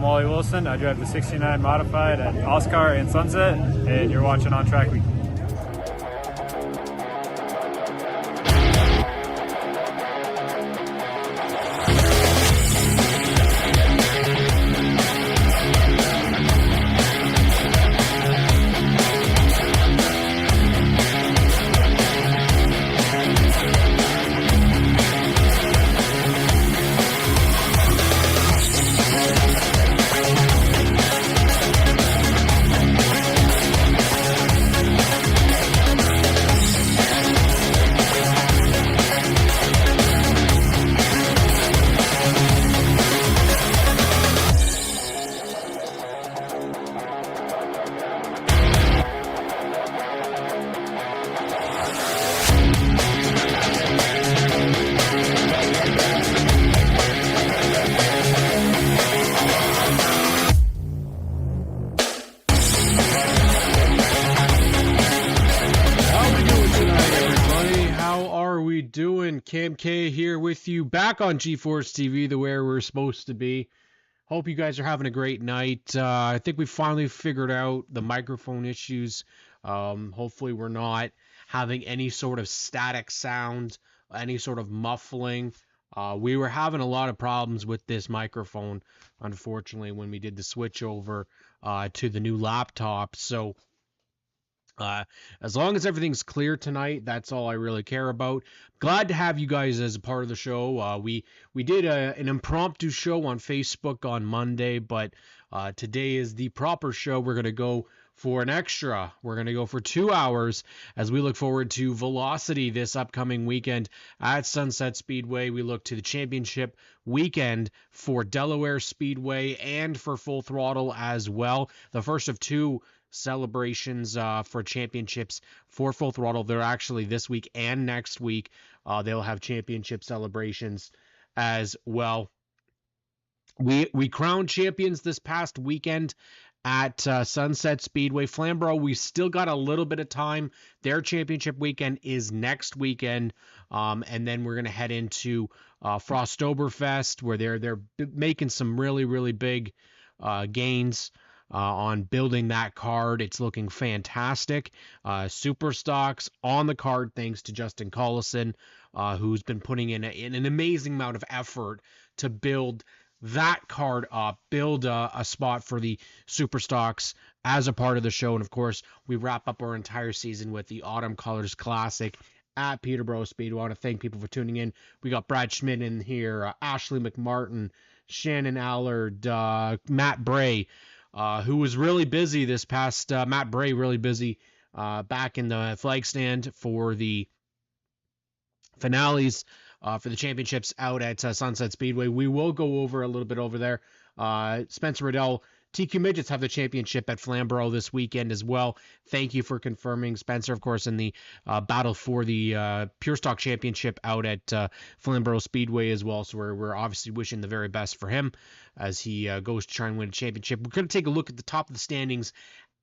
Wally Wilson. I drive the 69 Modified at Oscar and Sunset, and you're watching ONTrack Weekly. Cam K here with you back on G-Force TV, the where we're supposed to be. Hope you guys are having a great night. I think we finally figured out the microphone issues. Hopefully we're not having any sort of static sound, any sort of muffling. We were having a lot of problems with this microphone, unfortunately, when we did the switch over to the new laptop. So as long as everything's clear tonight, that's all I really care about. Glad to have you guys as a part of the show. We did an impromptu show on Facebook on Monday, but today is the proper show. We're going to go for an extra. We're going to go for 2 hours as we look forward to Velocity this upcoming weekend at Sunset Speedway. We look to the championship weekend for Delaware Speedway and for Full Throttle as well. The first of two celebrations for championships for Full Throttle. They're actually this week and next week. They'll have championship celebrations as well. We crowned champions this past weekend at Sunset Speedway. Flamborough, we still got a little bit of time. Their championship weekend is next weekend, and then we're going to head into Frostoberfest, where they're making some really big gains on building that card. It's looking fantastic. Super stocks on the card thanks to Justin Collison, who's been putting in an amazing amount of effort to build that card up, build a spot for the super stocks as a part of the show. And of course, we wrap up our entire season with the Autumn Colors Classic at Peterborough Speedway. I want to thank people for tuning in. We got Brad Schmidt in here, Ashley McMartin, Shannon Allard, Matt Bray, who was really busy this past, Matt Bray really busy back in the flag stand for the finales for the championships out at Sunset Speedway. We will go over a little bit over there. Spencer Riddell, TQ Midgets have the championship at Flamborough this weekend as well. Thank you for confirming, Spencer, of course, in the battle for the Pure Stock Championship out at Flamborough Speedway as well. So we're obviously wishing the very best for him as he goes to try and win a championship. We're going to take a look at the top of the standings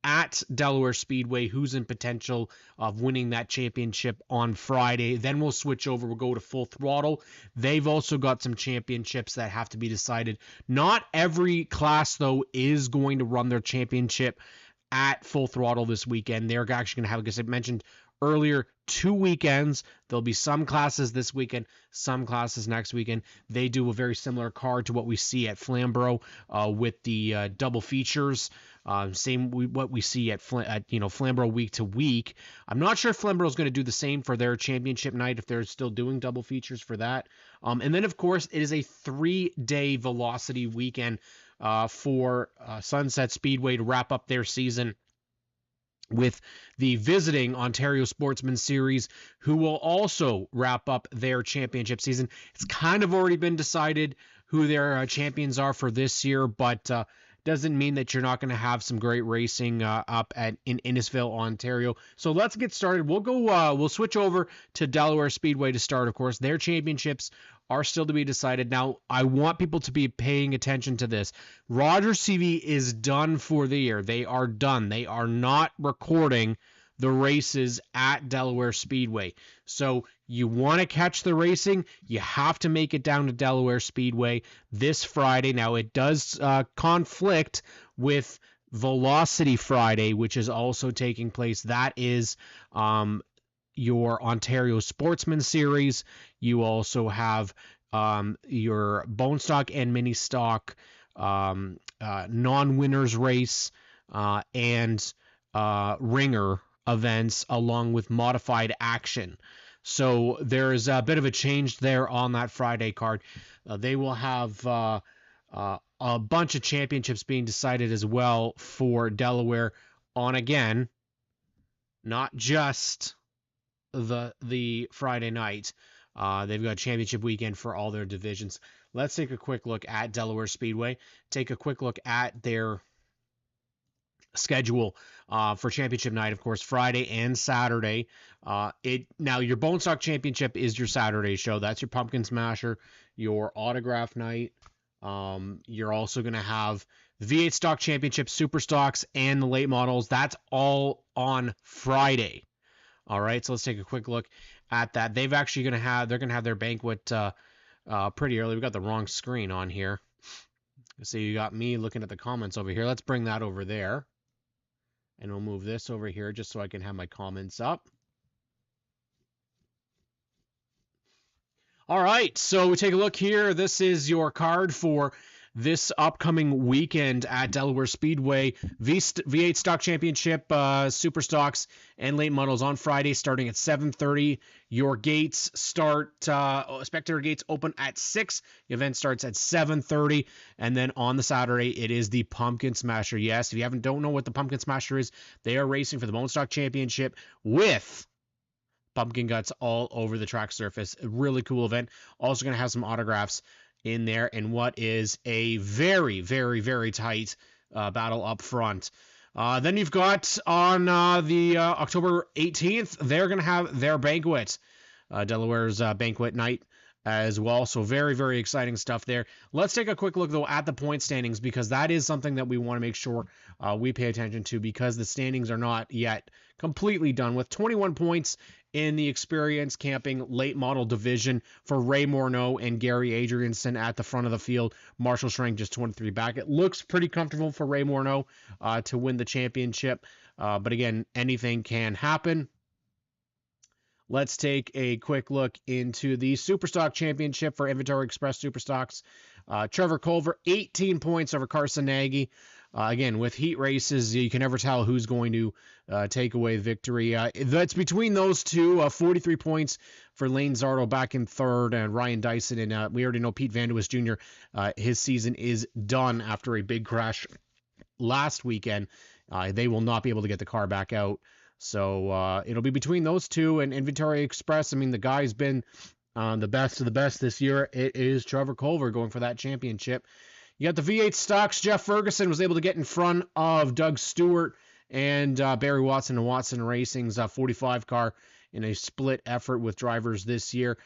at Delaware Speedway, who's in potential of winning that championship on Friday. Then we'll switch over. We'll go to Full Throttle. They've also got some championships that have to be decided. Not every class, though, is going to run their championship at Full Throttle this weekend. They're actually going to have, like I mentioned earlier, 2 weekends. There'll be some classes this weekend, some classes next weekend. They do a very similar card to what we see at Flamborough with the double features. Same what we see at Flamborough week to week. I'm not sure if Flamborough is going to do the same for their championship night, if they're still doing double features for that. And then, of course, it is a 3-day Velocity weekend for Sunset Speedway to wrap up their season with the visiting Ontario Sportsman Series, who will also wrap up their championship season. It's kind of already been decided who their champions are for this year, but doesn't mean that you're not going to have some great racing up in Innisfil, Ontario. So let's get started. We'll switch over to Delaware Speedway to start, of course. Their championships are still to be decided. Now, I want people to be paying attention to this. Rogers TV is done for the year. They are done. They are not recording the races at Delaware Speedway. So you want to catch the racing, you have to make it down to Delaware Speedway this Friday. Now, it does conflict with Velocity Friday, which is also taking place. That is your Ontario Sportsman Series. You also have your bone stock and mini stock non-winners race and ringer events, along with modified action. So there is a bit of a change there on that Friday card. They will have a bunch of championships being decided as well for Delaware on, again, not just the Friday night. They've got championship weekend for all their divisions. Let's take a quick look at Delaware Speedway. Take a quick look at their schedule for championship night, of course, Friday and Saturday. Now your Bone Stock Championship is your Saturday show. That's your Pumpkin Smasher, your Autograph Night. You're also going to have the V8 Stock Championship, Super Stocks, and the late models. That's all on Friday. All right, so let's take a quick look at that. They're going to have their banquet pretty early. We got the wrong screen on here. So you got me looking at the comments over here. Let's bring that over there. And we'll move this over here just so I can have my comments up. All right, so we take a look here. This is your card for this upcoming weekend at Delaware Speedway. V8 Stock Championship, Super Stocks, and late models on Friday starting at 7:30. Your gates start, spectator gates open at 6. The event starts at 7:30. And then on the Saturday, it is the Pumpkin Smasher. Yes, if you don't know what the Pumpkin Smasher is, they are racing for the Bone Stock Championship with pumpkin guts all over the track surface. A really cool event. Also going to have some autographs in there, and what is a very, very, very tight battle up front. Then you've got on the October 18th, they're going to have their banquet, Delaware's banquet night as well. So very, very exciting stuff there. Let's take a quick look, though, at the point standings, because that is something that we want to make sure we pay attention to, because the standings are not yet completely done. With 21 points in the Experience Camping Late Model Division for Ray Morneau and Gary Adrianson at the front of the field. Marshall Schrank just 23 back. It looks pretty comfortable for Ray Morneau to win the championship. But again, anything can happen. Let's take a quick look into the Superstock Championship for Inventory Express Superstocks. Trevor Culver, 18 points over Carson Nagy. Again, with heat races, you can never tell who's going to take away the victory. That's between those two. 43 points for Lane Zardo back in third, and Ryan Dyson. And we already know Pete Vandewas Jr., his season is done after a big crash last weekend. They will not be able to get the car back out. So it'll be between those two and Inventory Express. I mean, the guy's been the best of the best this year. It is Trevor Culver going for that championship. You got the V8 Stocks. Jeff Ferguson was able to get in front of Doug Stewart and Barry Watson and Watson Racing's 45 car in a split effort with drivers this year.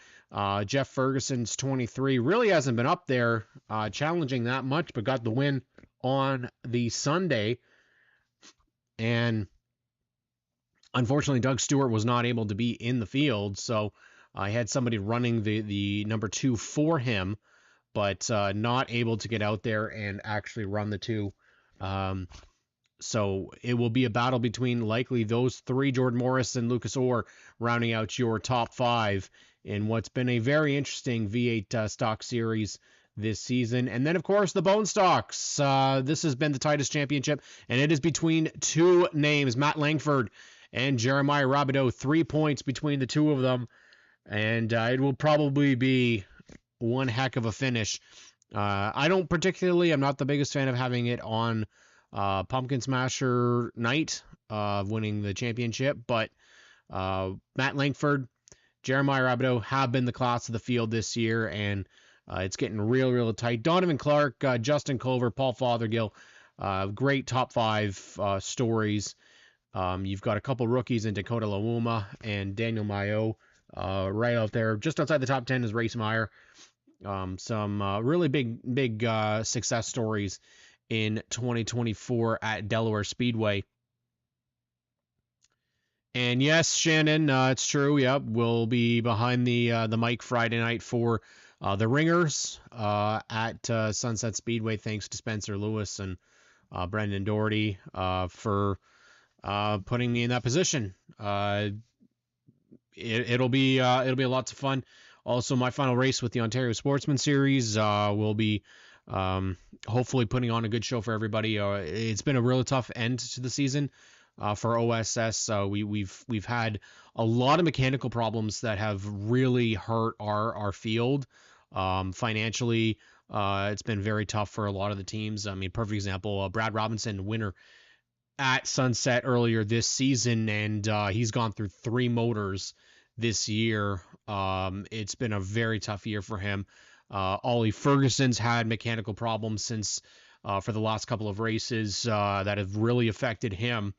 Jeff Ferguson's 23 really hasn't been up there challenging that much, but got the win on the Sunday. And unfortunately, Doug Stewart was not able to be in the field, so I had somebody running the number 2 for him, but not able to get out there and actually run the 2. So it will be a battle between likely those 3, Jordan Morris and Lucas Orr, rounding out your top 5 in what's been a very interesting V8 stock series this season. And then, of course, the Bone Stocks. This has been the tightest championship, and it is between 2 names, Matt Langford and Jeremiah Rabideau. 3 points between the 2 of them, and it will probably be one heck of a finish. I'm not the biggest fan of having it on Pumpkin Smasher night of winning the championship, but Matt Langford, Jeremiah Rabideau have been the class of the field this year, and it's getting real tight. Donovan Clark, Justin Culver, Paul Fothergill, great top 5 stories. You've got a couple rookies in Dakota Lawuma and Daniel Mayo right out there. Just outside the top 10 is Race Meyer. Some really big success stories in 2024 at Delaware Speedway. And yes, Shannon, it's true. Yep, we'll be behind the mic Friday night for the Ringers at Sunset Speedway. Thanks to Spencer Lewis and Brendan Doherty for putting me in that position. It'll be lots of fun. Also, my final race with the Ontario Sportsman Series will be hopefully putting on a good show for everybody. It's been a really tough end to the season for OSS. We've had a lot of mechanical problems that have really hurt our field financially. It's been very tough for a lot of the teams. I mean, perfect example, Brad Robinson, winner at Sunset earlier this season, and he's gone through 3 motors this year. It's been a very tough year for him. Ollie Ferguson's had mechanical problems since for the last couple of races that have really affected him.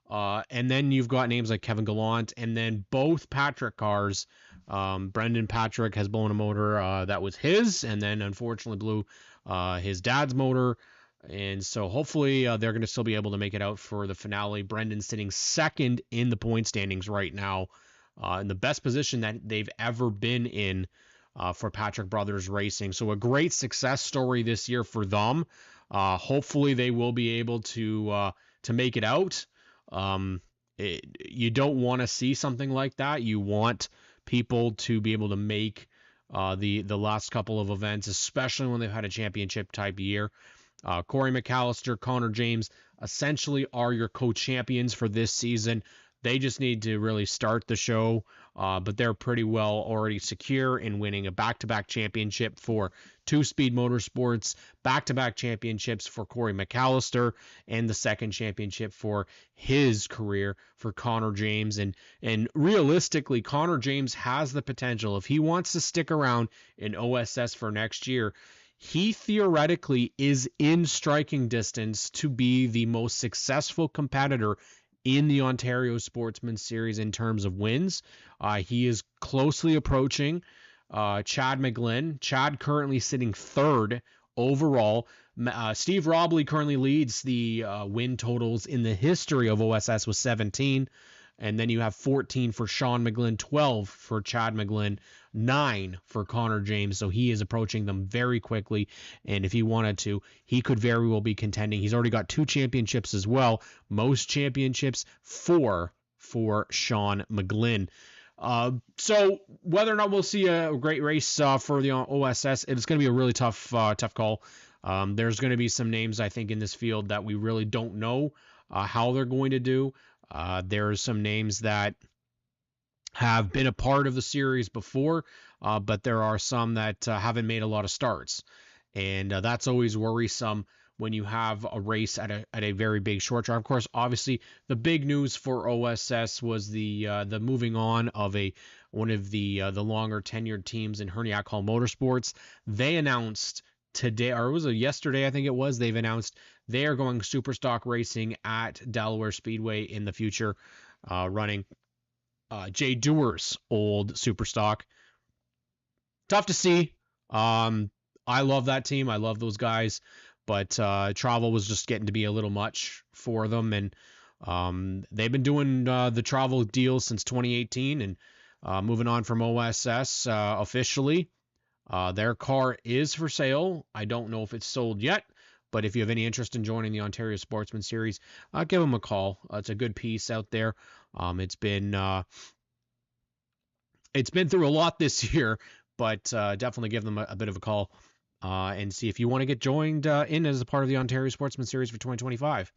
And then you've got names like Kevin Gallant, and then both Patrick cars. Brendan Patrick has blown a motor that was his, and then unfortunately blew his dad's motor. And so hopefully they're going to still be able to make it out for the finale. Brendan's sitting second in the point standings right now, in the best position that they've ever been in for Patrick Brothers Racing. So a great success story this year for them. Hopefully they will be able to make it out. You don't want to see something like that. You want people to be able to make the last couple of events, especially when they've had a championship type year. Corey McAllister, Connor James essentially are your co-champions for this season. They just need to really start the show, but they're pretty well already secure in winning a back-to-back championship for Two Speed Motorsports, back-to-back championships for Corey McAllister, and the second championship for his career for Connor James. And realistically, Connor James has the potential, if he wants to stick around in OSS for next year, he theoretically is in striking distance to be the most successful competitor in the Ontario Sportsman Series in terms of wins. He is closely approaching Chad McGlynn. Chad currently sitting third overall. Steve Robley currently leads the win totals in the history of OSS with 17. And then you have 14 for Sean McGlynn, 12 for Chad McGlynn, 9 for Connor James. So he is approaching them very quickly. And if he wanted to, he could very well be contending. He's already got 2 championships as well. Most championships, 4 for Sean McGlynn. So whether or not we'll see a great race for the OSS, it's going to be a really tough call. There's going to be some names, I think, in this field that we really don't know how they're going to do. There are some names that have been a part of the series before, but there are some that haven't made a lot of starts. And that's always worrisome when you have a race at a very big short track. Of course, obviously, the big news for OSS was the moving on of one of the longer tenured teams in Herniak Hall Motorsports. They announced today, or was it yesterday, I think it was, they've announced they are going super stock racing at Delaware Speedway in the future, running Jay Dewar's old super stock. Tough to see. I love that team. I love those guys, but travel was just getting to be a little much for them, and they've been doing the travel deal since 2018, and moving on from OSS officially. Their car is for sale. I don't know if it's sold yet, but if you have any interest in joining the Ontario Sportsman Series, give them a call. It's a good piece out there. It's been through a lot this year, but definitely give them a bit of a call and see if you want to get joined in as a part of the Ontario Sportsman Series for 2025.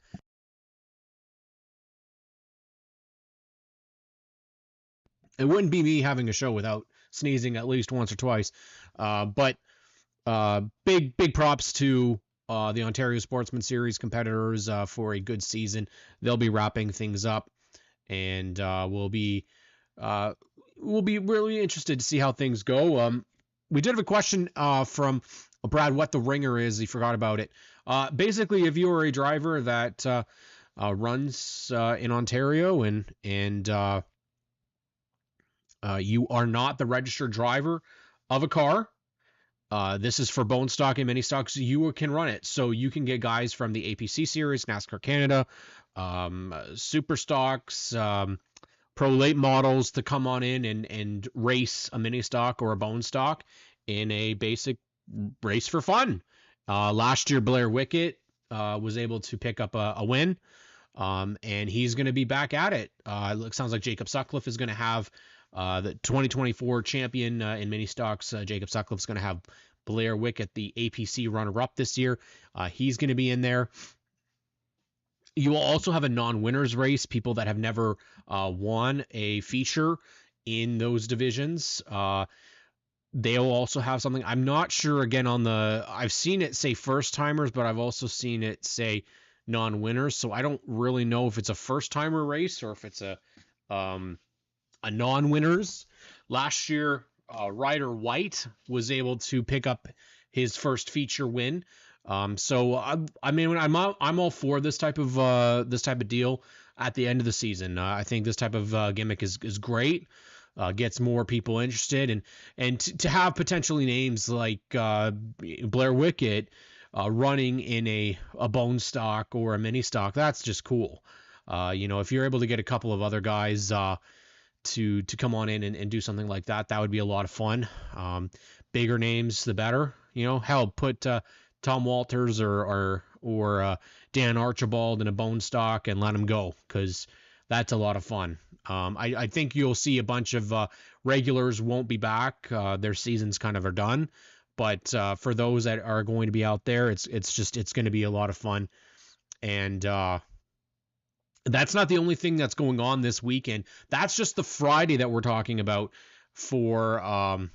It wouldn't be me having a show without sneezing at least once or twice. But big props to the Ontario Sportsman Series competitors for a good season. They'll be wrapping things up, and we'll be really interested to see how things go. We did have a question from Brad, what the ringer is. He forgot about it. Basically, if you are a driver that runs in Ontario and you are not the registered driver of a car, this is for bone stock and mini stocks. You can run it. So you can get guys from the APC series, NASCAR Canada, super stocks, pro late models to come on in and race a mini stock or a bone stock in a basic race for fun. Last year, Blair Wickett was able to pick up a win, and he's going to be back at it. It sounds like Jacob Sutcliffe is going to have the 2024 champion in mini stocks. Jacob Sutcliffe is going to have Blair Wickett, the APC runner-up this year. He's going to be in there. You will also have a non-winners race, people that have never won a feature in those divisions. They'll also have something. I'm not sure, again, I've seen it say first-timers, but I've also seen it say non-winners, so I don't really know if it's a first-timer race or if it's a non-winners. Last year, Ryder White was able to pick up his first feature win. So I mean, I'm all for this type of deal at the end of the season. I think this type of gimmick is great. Gets more people interested, and to have potentially names like Blair Wickett running in a bone stock or a mini stock, that's just cool. If you're able to get a couple of other guys to come on in and do something like that, that would be a lot of fun. Bigger names, the better. Hell, put Tom Walters or Dan Archibald in a bone stock and let him go, because that's a lot of fun. I think you'll see a bunch of regulars won't be back. Their seasons kind of are done. But for those that are going to be out there, it's going to be a lot of fun. And that's not the only thing that's going on this weekend. That's just the Friday that we're talking about for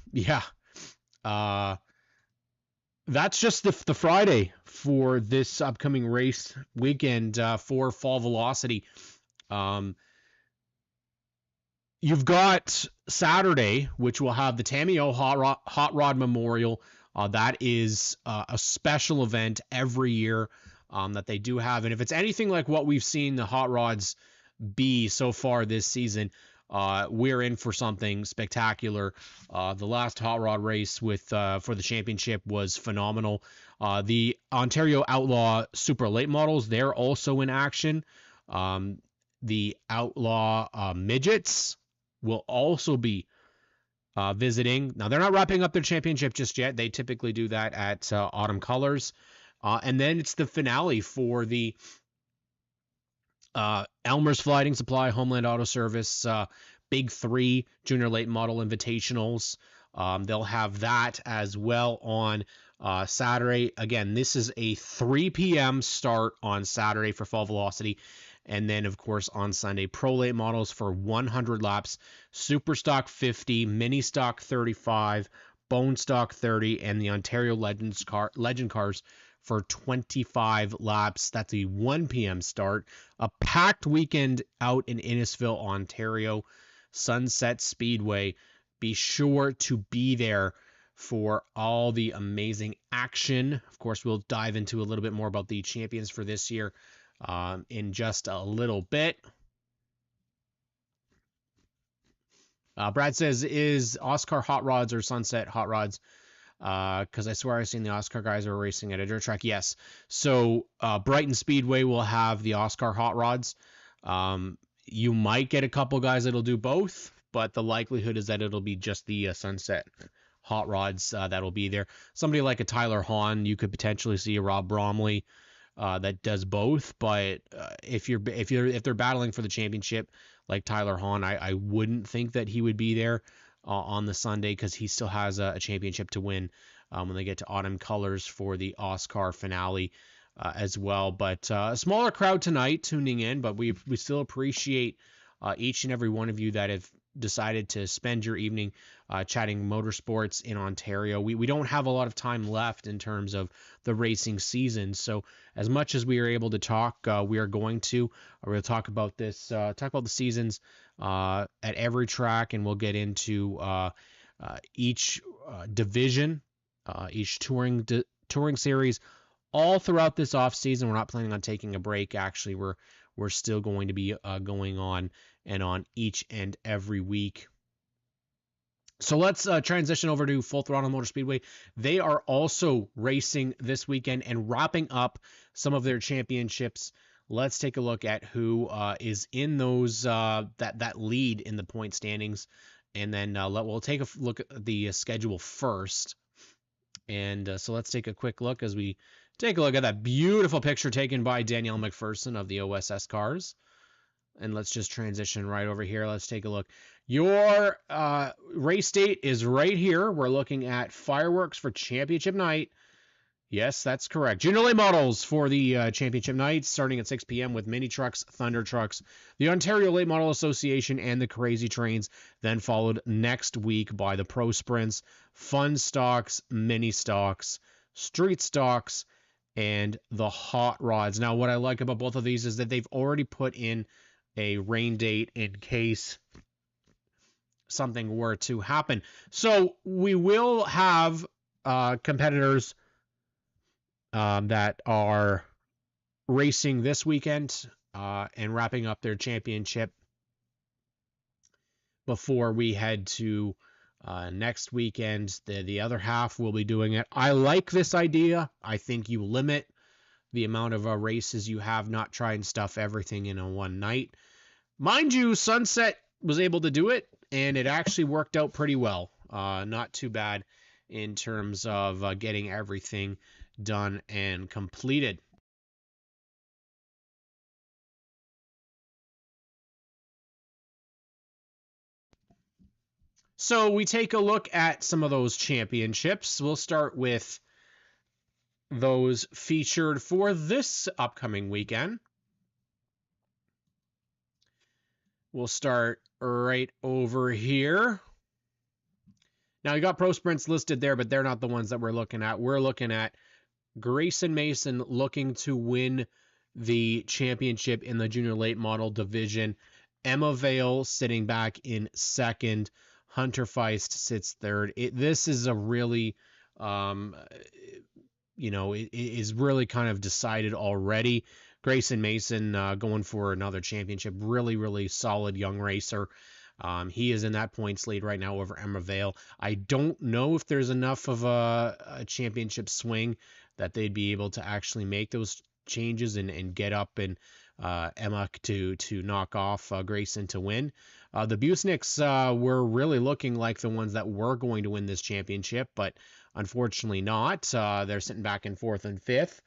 that's just the Friday for this upcoming race weekend for Fall Velocity. You've got Saturday, which will have the Tamio Hot Rod Memorial. That is a special event every year that they do have. And if it's anything like what we've seen the Hot Rods be so far this season, we're in for something spectacular. The last Hot Rod race for the championship was phenomenal. The Ontario Outlaw Super Late Models, they're also in action. The Outlaw Midgets will also be visiting. Now, they're not wrapping up their championship just yet. They typically do that at Autumn Colors. And then it's the finale for the Elmer's Flighting Supply, Homeland Auto Service, Big 3 Junior Late Model Invitationals. They'll have that as well on Saturday. Again, this is a 3 p.m. start on Saturday for Fall Velocity. And then, of course, on Sunday, Pro Late Models for 100 laps, Super Stock 50, Mini Stock 35, Bone Stock 30, and the Ontario Legend Cars for 25 laps. That's a 1 p.m. start. A packed weekend out in Innisfil, Ontario, Sunset Speedway. Be sure to be there for all the amazing action. Of course, we'll dive into a little bit more about the champions for this year in just a little bit. Brad says, is Oscar Hot Rods or Sunset Hot Rods? Because I swear I've seen the Oscar guys are racing at a dirt track. Yes. So Brighton Speedway will have the Oscar Hot Rods. You might get a couple guys that'll do both, but the likelihood is that it'll be just the Sunset Hot Rods that'll be there. Somebody like a Tyler Hahn, you could potentially see a Rob Bromley that does both. But if they're battling for the championship like Tyler Hahn, I wouldn't think that he would be there on the Sunday, because he still has a championship to win when they get to Autumn Colors for the Oscar finale as well. But a smaller crowd tonight tuning in, but we still appreciate each and every one of you that have decided to spend your evening chatting motorsports in Ontario. We don't have a lot of time left in terms of the racing season, so as much as we are able to talk, we are going to. We're going to talk about this, talk about the seasons at every track, and we'll get into each division, each touring series, all throughout this off season. We're not planning on taking a break. Actually, we're still going to be going on and on each and every week. So let's transition over to Full Throttle Motor Speedway. They are also racing this weekend and wrapping up some of their championships let's take a look at who is in those that lead in the point standings, and then we'll take a look at the schedule first. And so let's take a quick look as we take a look at that beautiful picture taken by Danielle McPherson of the OSS Cars. And let's just transition right over here. Let's take a look. Your race date is right here. We're looking at fireworks for championship night. Yes, that's correct. Junior late models for the championship night, starting at 6 p.m. with mini trucks, thunder trucks, the Ontario Late Model Association, and the Crazy Trains. Then followed next week by the Pro Sprints, Fun Stocks, Mini Stocks, Street Stocks, and the Hot Rods. Now, what I like about both of these is that they've already put in a rain date in case something were to happen. So we will have competitors that are racing this weekend and wrapping up their championship before we head to next weekend. The other half will be doing it. I like this idea. I think you limit the amount of races you have, not try and stuff everything in a one night. Mind you, Sunset was able to do it, and it actually worked out pretty well. Not too bad in terms of getting everything done and completed. So we take a look at some of those championships. We'll start with those featured for this upcoming weekend. We'll start right over here. Now, you got Pro Sprints listed there, but they're not the ones that we're looking at. We're looking at Grayson Mason looking to win the championship in the junior late model division. Emma Vale sitting back in second. Hunter Feist sits third. This is a really, it is really kind of decided already. Grayson Mason going for another championship. Really, really solid young racer. He is in that points lead right now over Emma Vale. I don't know if there's enough of a championship swing that they'd be able to actually make those changes and get up and Emma to knock off Grayson to win. The Busnicks were really looking like the ones that were going to win this championship, but unfortunately not. They're sitting back in fourth and fifth.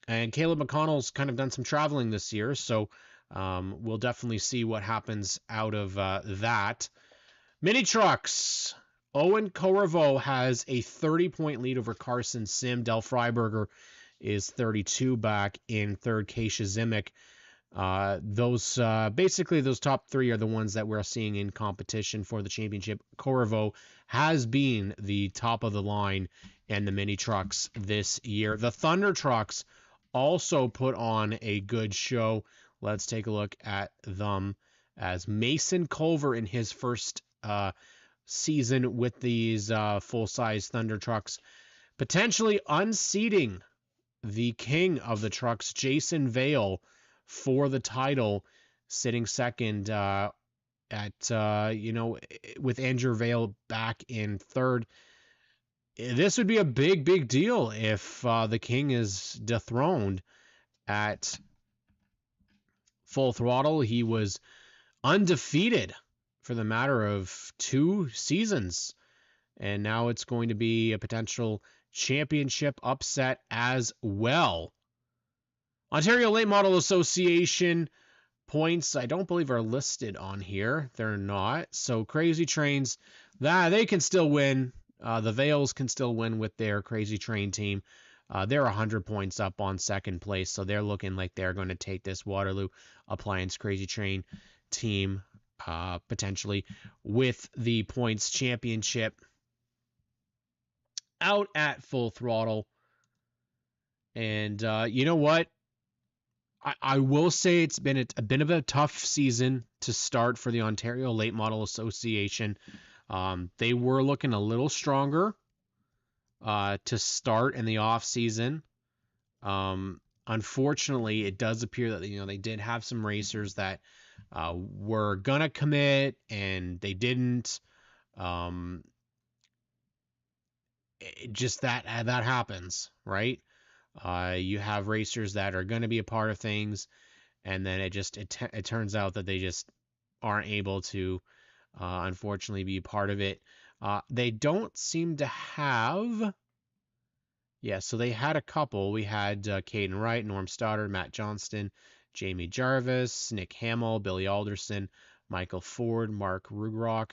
And Caleb McConnell's kind of done some traveling this year, so we'll definitely see what happens out of that. Mini trucks. Owen Corriveau has a 30-point lead over Carson Sim. Del Freiberger is 32 back in third. Keisha Zimick. Basically those top three are the ones that we're seeing in competition for the championship. Corriveau has been the top of the line in the mini trucks this year. The Thunder trucks also put on a good show. Let's take a look at them as Mason Culver in his first season with these full-size Thunder trucks, potentially unseating the king of the trucks, Jason Vale, for the title, sitting second with Andrew Vale back in third. This would be a big, big deal if the king is dethroned at Full Throttle. He was undefeated for the matter of 2 seasons, and now it's going to be a potential championship upset as well. Ontario Late Model Association points, I don't believe, are listed on here. They're not. So Crazy Trains, they can still win. The Vales can still win with their Crazy Train team. They're 100 points up on second place, so they're looking like they're going to take this Waterloo Appliance Crazy Train team potentially with the points championship out at Full Throttle. And you know what? I will say it's been a bit of a tough season to start for the Ontario Late Model Association. They were looking a little stronger to start in the off season. Unfortunately, it does appear that they did have some racers that were gonna commit and they didn't. Just that happens, right? You have racers that are going to be a part of things, and then it turns out that they just aren't able to, unfortunately, be a part of it. They don't seem to have. Yeah, so they had a couple. We had Caden Wright, Norm Stoddard, Matt Johnston, Jamie Jarvis, Nick Hamill, Billy Alderson, Michael Ford, Mark Rugrock,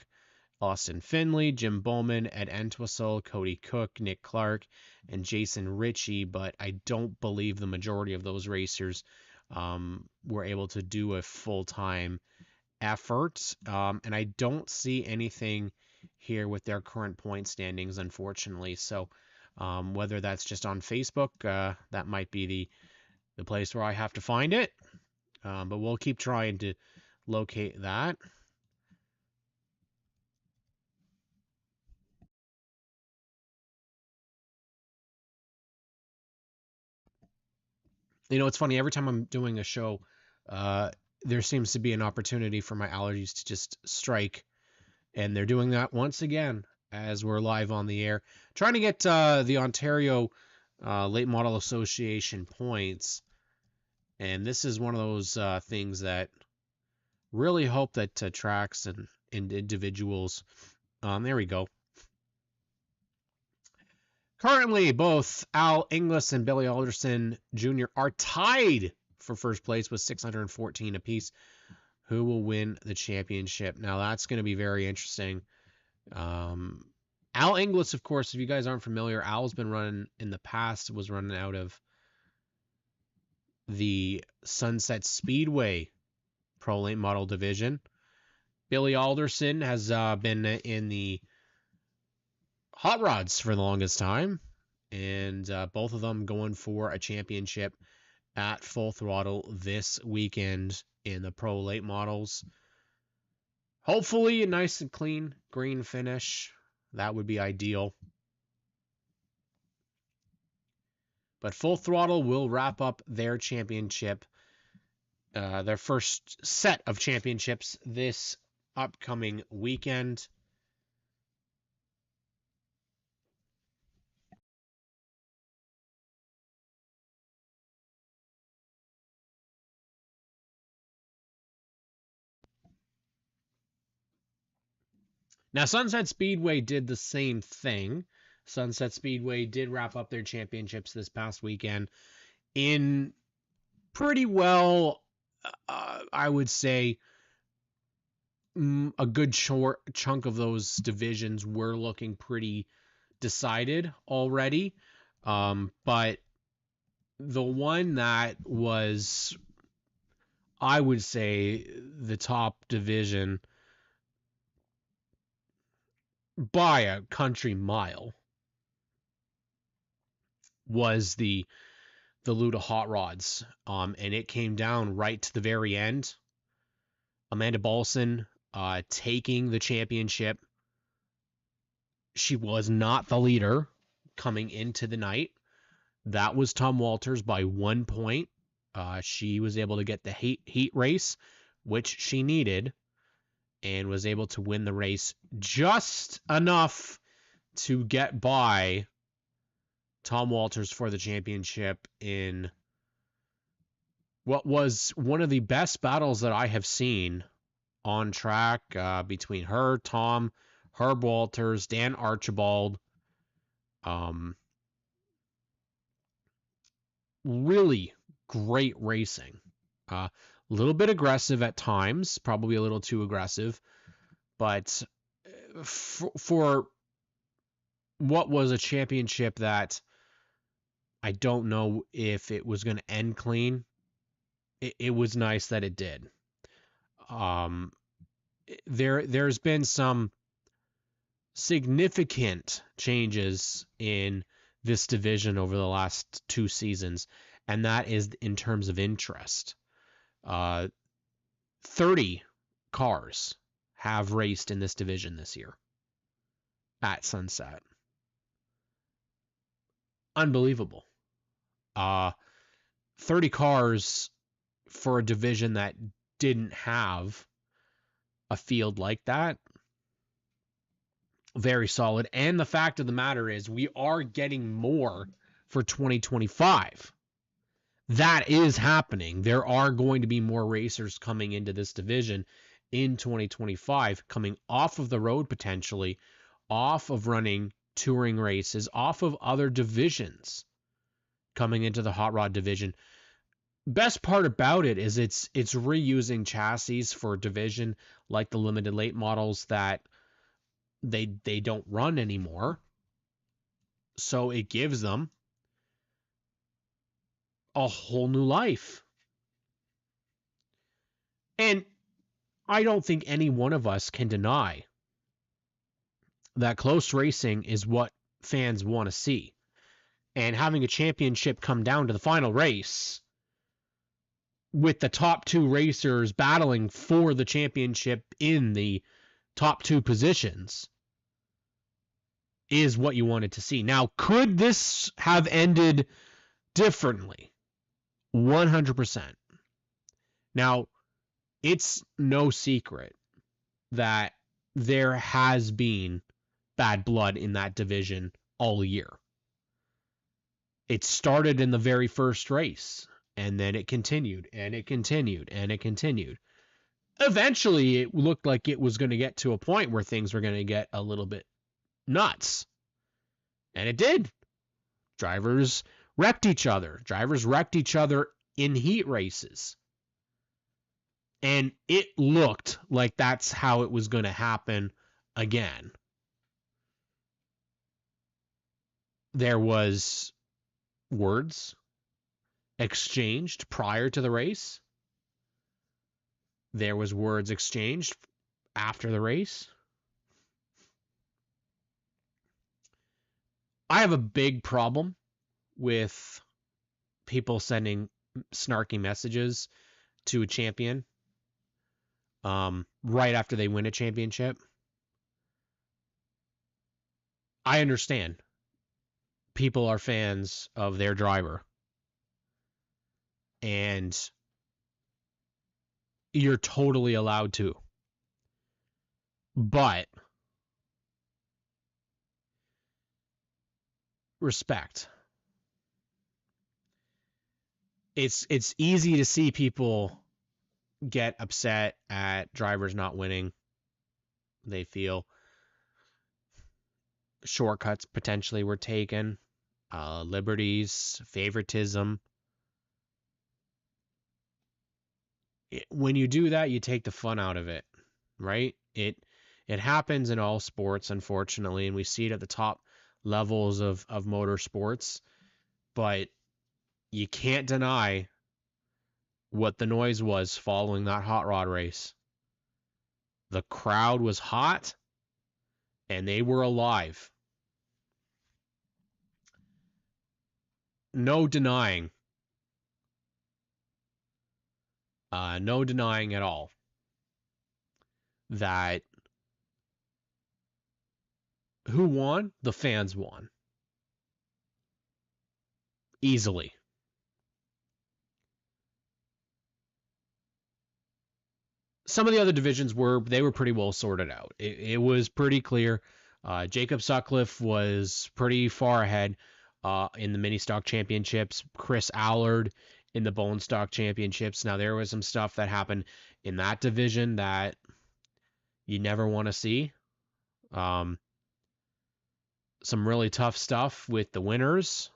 Austin Finley, Jim Bowman, Ed Entwistle, Cody Cook, Nick Clark, and Jason Ritchie, but I don't believe the majority of those racers were able to do a full-time effort, and I don't see anything here with their current point standings, unfortunately. So whether that's just on Facebook, that might be the place where I have to find it, but we'll keep trying to locate that. You know, it's funny, every time I'm doing a show, there seems to be an opportunity for my allergies to just strike, and they're doing that once again as we're live on the air, trying to get the Ontario Late Model Association points, and this is one of those things that really hope that tracks and individuals, there we go. Currently, both Al Inglis and Billy Alderson Jr. are tied for first place with 614 apiece. Who will win the championship? Now, that's going to be very interesting. Al Inglis, of course, if you guys aren't familiar, Al's been running in the past, was running out of the Sunset Speedway Pro Late Model division. Billy Alderson has been in the Hot Rods for the longest time, and both of them going for a championship at Full Throttle this weekend in the Pro Late Models. Hopefully a nice and clean green finish. That would be ideal. But Full Throttle will wrap up their championship, their first set of championships this upcoming weekend. Now, Sunset Speedway did the same thing. Sunset Speedway did wrap up their championships this past weekend in pretty well, I would say, a good short chunk of those divisions were looking pretty decided already. But the one that was, I would say, the top division by a country mile was the Luda Hot Rods. And it came down right to the very end. Amanda Balson taking the championship. She was not the leader coming into the night. That was Tom Walters by 1 point. She was able to get the heat race, which she needed, and was able to win the race just enough to get by Tom Walters for the championship in what was one of the best battles that I have seen on track, between her, Tom, Herb Walters, Dan Archibald. Really great racing. A little bit aggressive at times, probably a little too aggressive, but for what was a championship that I don't know if it was going to end clean, it was nice that it did. There's been some significant changes in this division over the last 2 seasons, and that is in terms of interest. 30 cars have raced in this division this year at Sunset. Unbelievable. 30 cars for a division that didn't have a field like that. Very solid. And the fact of the matter is we are getting more for 2025. That is happening. There are going to be more racers coming into this division in 2025, coming off of the road potentially, off of running touring races, off of other divisions, coming into the hot rod division. Best part about it is it's reusing chassis for a division like the limited late models that they don't run anymore. So it gives them a whole new life. And I don't think any one of us can deny that close racing is what fans want to see. And having a championship come down to the final race with the top two racers battling for the championship in the top two positions is what you wanted to see. Now, could this have ended differently? 100%. Now, it's no secret that there has been bad blood in that division all year. It started in the very first race, and then it continued, and it continued, and it continued. Eventually, it looked like it was going to get to a point where things were going to get a little bit nuts. And it did. Drivers wrecked each other. Drivers wrecked each other in heat races. And it looked like that's how it was going to happen again. There was words exchanged prior to the race. There was words exchanged after the race. I have a big problem with people sending snarky messages to a champion right after they win a championship. I understand people are fans of their driver, and you're totally allowed to. But respect. It's easy to see people get upset at drivers not winning. They feel shortcuts potentially were taken, liberties, favoritism. When you do that, you take the fun out of it, right? It happens in all sports, unfortunately, and we see it at the top levels of motorsports, but you can't deny what the noise was following that hot rod race. The crowd was hot, and they were alive. No denying. No denying at all that who won? The fans won. Easily. Some of the other divisions were pretty well sorted out. It was pretty clear. Jacob Sutcliffe was pretty far ahead in the mini stock championships. Chris Allard in the bone stock championships. Now, there was some stuff that happened in that division that you never want to see. Some really tough stuff with the winners,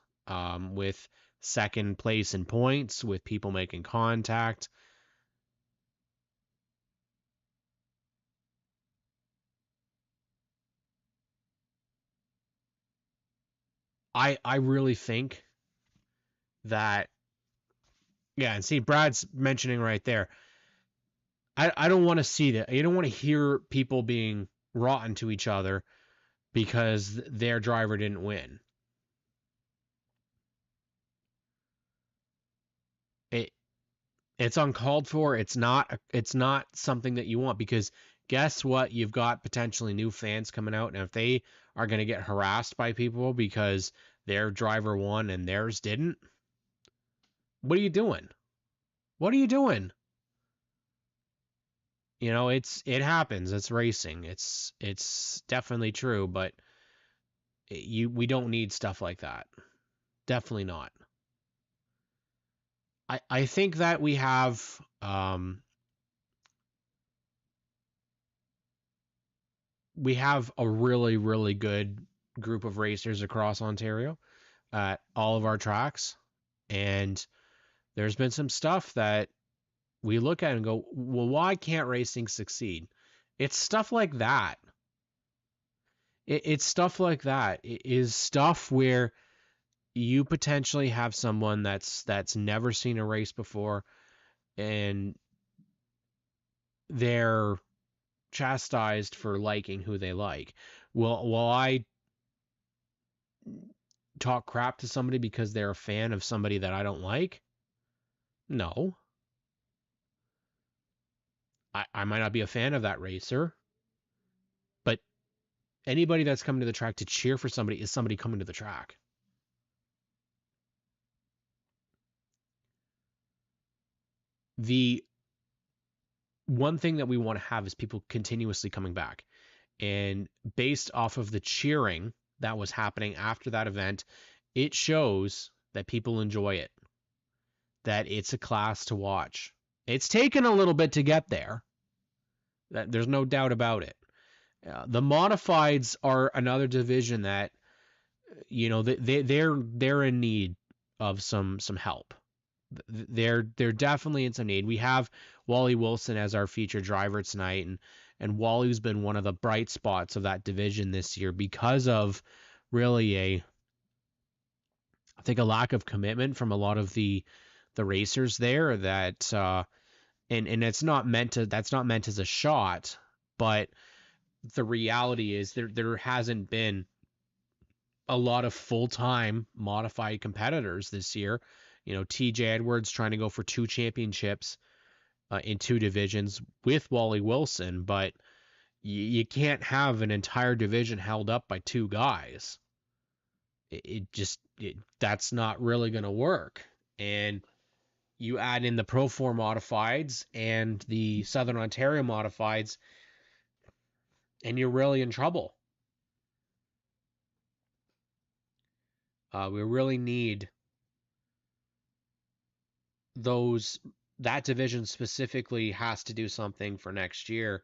with second place in points, with people making contact. I really think that, yeah, and see, Brad's mentioning right there, I don't want to see that. You don't want to hear people being rotten to each other because their driver didn't win. It's uncalled for. It's not something that you want, because guess what? You've got potentially new fans coming out, and if they are going to get harassed by people because their driver won and theirs didn't, what are you doing? What are you doing? You know, it happens. It's racing. It's definitely true, but we don't need stuff like that. Definitely not. I think that we have a really, really good group of racers across Ontario at all of our tracks. And there's been some stuff that we look at and go, well, why can't racing succeed? It's stuff like that. It's stuff like that. It is stuff where you potentially have someone that's never seen a race before, and they're chastised for liking who they like. Will I talk crap to somebody because they're a fan of somebody that I don't like? No. I might not be a fan of that racer, but anybody that's coming to the track to cheer for somebody is somebody coming to the track. The one thing that we want to have is people continuously coming back. And based off of the cheering that was happening after that event, it shows that people enjoy it, that it's a class to watch. It's taken a little bit to get there. There's no doubt about it. The modifieds are another division that, you know, they're in need of some help. They're definitely in some need. We have Wally Wilson as our featured driver tonight, and Wally's been one of the bright spots of that division this year because of really I think a lack of commitment from a lot of the racers there, that and it's not meant to, that's not meant as a shot, but the reality is there hasn't been a lot of full-time modified competitors this year. You know, TJ Edwards trying to go for 2 championships in 2 divisions with Wally Wilson, but you can't have an entire division held up by 2 guys. That's not really going to work. And you add in the Pro 4 modifieds and the Southern Ontario modifieds, and you're really in trouble. We really need that division specifically has to do something for next year,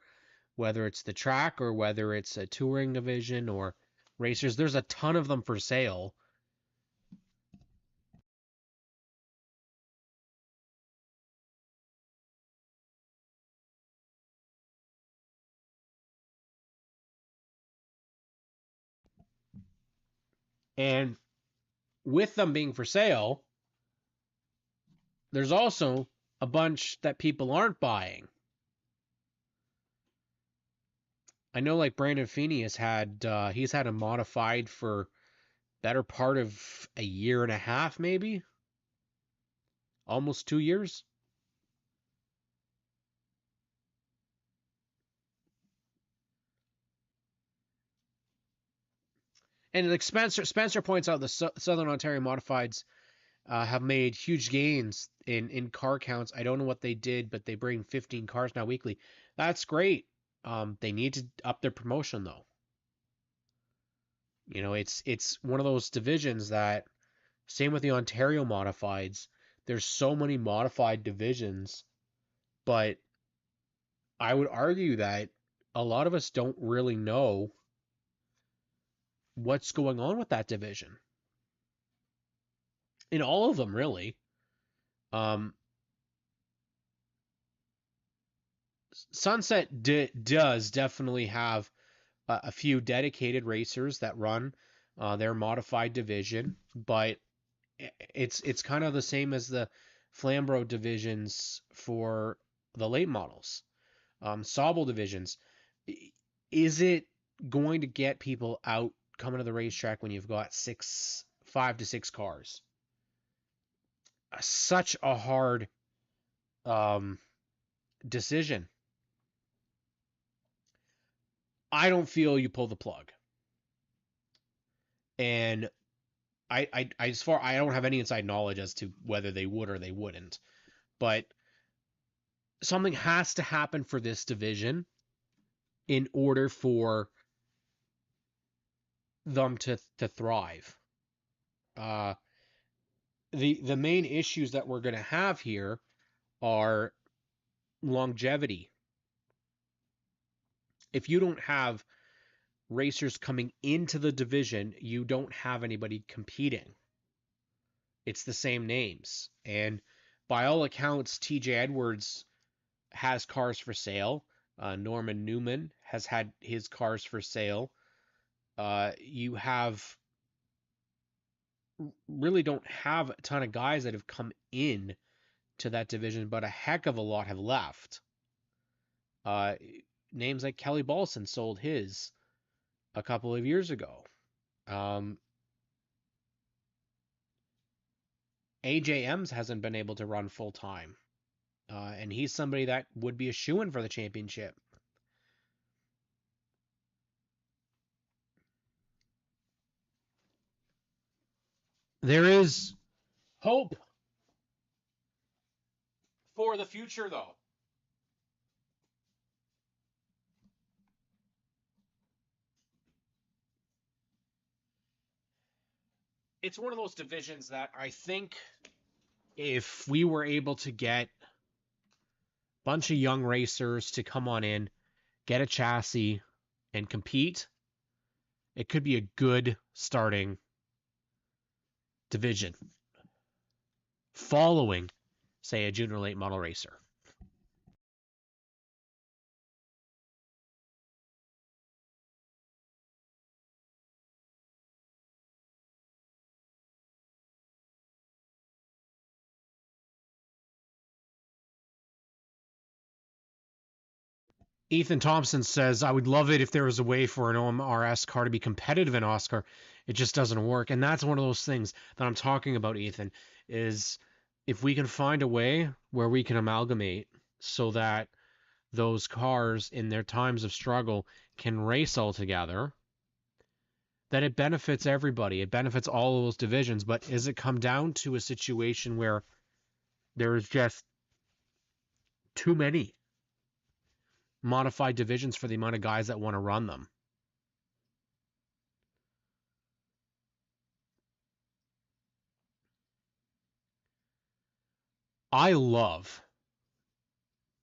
whether it's the track or whether it's a touring division or racers. There's a ton of them for sale. And with them being for sale, there's also a bunch that people aren't buying. I know, like Brandon Feeney has had he's had a modified for better part of a year and a half, maybe almost 2 years. And like Spencer points out, the Southern Ontario modifieds have made huge gains in car counts. I don't know what they did, but they bring 15 cars now weekly. That's great. They need to up their promotion though. You know, it's one of those divisions that, same with the Ontario modifieds. There's so many modified divisions, but I would argue that a lot of us don't really know what's going on with that division. In all of them, really. Sunset does definitely have a few dedicated racers that run their modified division, but it's kind of the same as the Flambro divisions for the late models. Sauble divisions. Is it going to get people out coming to the racetrack when you've got 5 to 6 cars? Such a hard decision. I don't feel you pull the plug. And I don't have any inside knowledge as to whether they would or they wouldn't, but something has to happen for this division in order for them to thrive. the main issues that we're going to have here are longevity. If you don't have racers coming into the division, you don't have anybody competing. It's the same names. And by all accounts, TJ Edwards has cars for sale. Norman Newman has had his cars for sale. You really don't have a ton of guys that have come in to that division, but a heck of a lot have left. Names like Kelly Balson sold his a couple of years ago. AJ Ems hasn't been able to run full time. And he's somebody that would be a shoo-in for the championship. There is hope for the future, though. It's one of those divisions that I think if we were able to get a bunch of young racers to come on in, get a chassis, and compete, it could be a good starting division following, say, a junior late model racer. Ethan Thompson says, I would love it if there was a way for an OMRS car to be competitive in Oscar. It just doesn't work. And that's one of those things that I'm talking about, Ethan, is if we can find a way where we can amalgamate so that those cars in their times of struggle can race all together, that it benefits everybody. It benefits all of those divisions. But does it come down to a situation where there's just too many modified divisions for the amount of guys that want to run them? I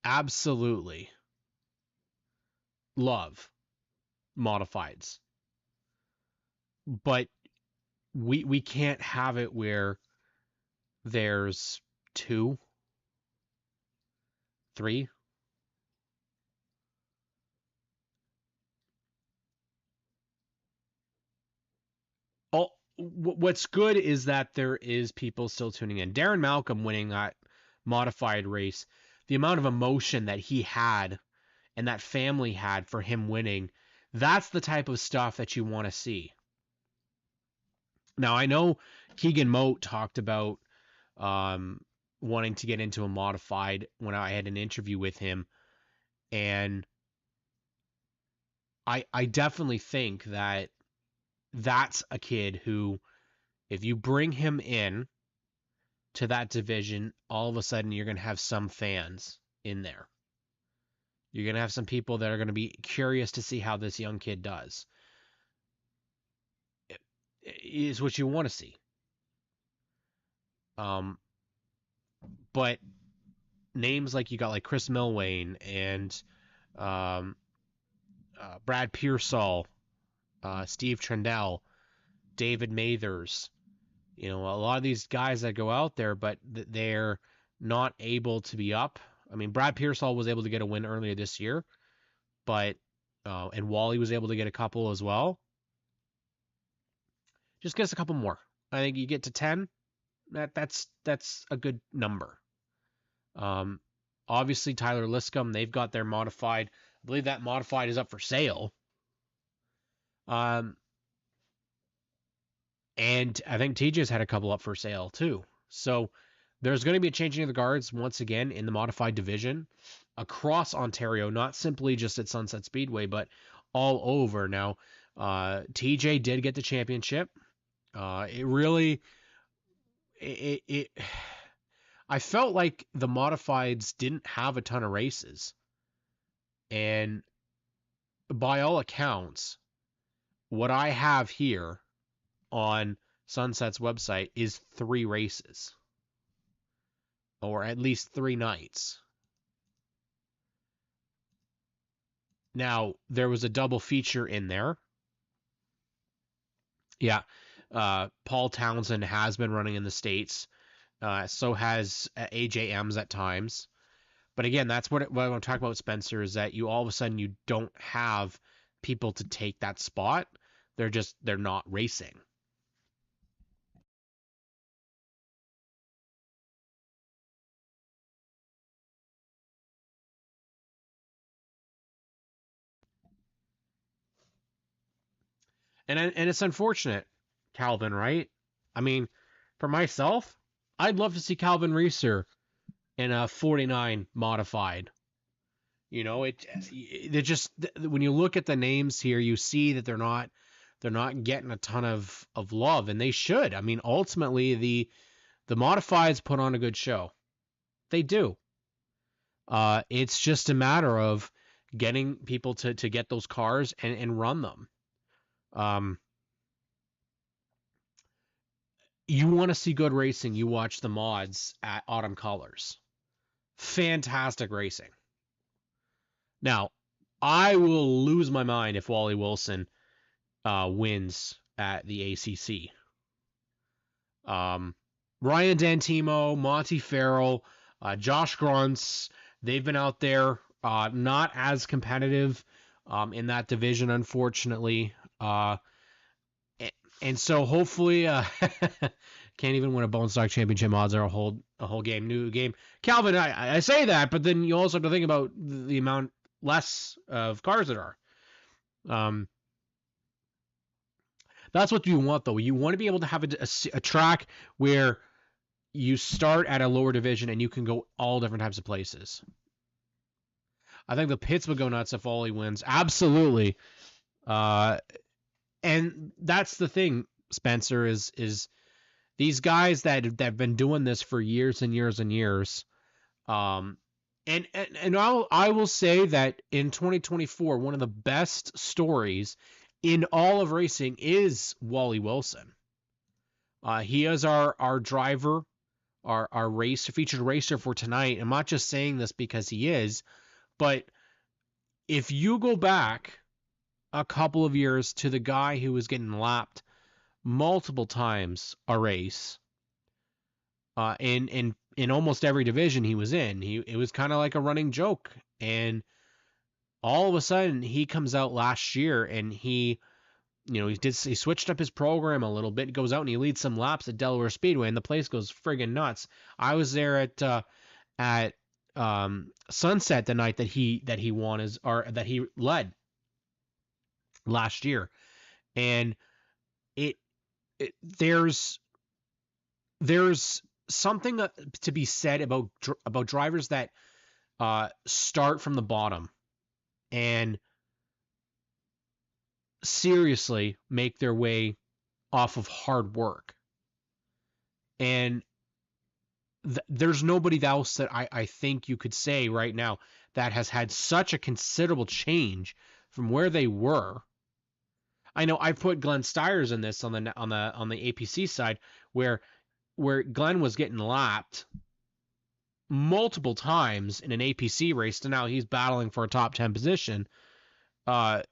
absolutely love modifieds, but we can't have it where there's 2, 3. Oh, what's good is that there is people still tuning in. Darren Malcolm winning that modified race, the amount of emotion that he had and that family had for him winning, that's the type of stuff that you want to see. Now, I know Keegan Moat talked about wanting to get into a modified when I had an interview with him, and I definitely think that that's a kid who, if you bring him in to that division, all of a sudden you're going to have some fans in there. You're going to have some people that are going to be curious to see how this young kid does. It is what you want to see. But names like you got like Chris Milwane and Brad Pearsall, Steve Trendell, David Mathers, a lot of these guys that go out there, but they're not able to be up. I mean, Brad Pearsall was able to get a win earlier this year, but and Wally was able to get a couple as well. Just get us a couple more. I think you get to 10. That's a good number. Obviously Tyler Liscombe, they've got their modified. I believe that modified is up for sale. And I think TJ's had a couple up for sale too. So there's going to be a changing of the guards once again in the modified division across Ontario, not simply just at Sunset Speedway, but all over. Now, TJ did get the championship. I felt like the modifieds didn't have a ton of races. And by all accounts, what I have here on Sunset's website is 3 races, or at least 3 nights. Now, there was a double feature in there. Yeah, Paul Townsend has been running in the States. So has AJMs at times. But again, that's what I want to talk about, Spencer, is that you all of a sudden you don't have people to take that spot. They're not racing. And it's unfortunate, Calvin, right? I mean, for myself, I'd love to see Calvin Reeser in a 49 modified. You know, they just, when you look at the names here, you see that they're not getting a ton of love, and they should. I mean, ultimately the modifieds put on a good show. They do. It's just a matter of getting people to get those cars and run them. You want to see good racing, you watch the mods at Autumn Colors. Fantastic racing. Now, I will lose my mind if Wally Wilson wins at the ACC. Ryan D'Antimo, Monty Farrell, Josh Gruntz, they've been out there, not as competitive in that division, unfortunately. And so hopefully, can't even win a Bone Stock Championship. Odds are a whole game, new game. Calvin, I say that, but then you also have to think about the amount less of cars that are. That's what you want, though. You want to be able to have a track where you start at a lower division and you can go all different types of places. I think the pits would go nuts if Ollie wins. Absolutely. And that's the thing, Spencer, is these guys that have been doing this for years and years and years. And I will say that in 2024, one of the best stories in all of racing is Wally Wilson. He is our driver, our featured racer for tonight. I'm not just saying this because he is, but if you go back a couple of years to the guy who was getting lapped multiple times a race, in almost every division he was in, it was kind of like a running joke. And all of a sudden he comes out last year and he switched up his program a little bit, goes out and he leads some laps at Delaware Speedway, and the place goes friggin' nuts. I was there at Sunset the night that he won that he led last year, and there's something to be said about drivers that start from the bottom and seriously make their way off of hard work. And there's nobody else that I think you could say right now that has had such a considerable change from where they were. I know I put Glenn Stiers in this on the APC side, where Glenn was getting lapped multiple times in an APC race, and now he's battling for a top 10 position. That's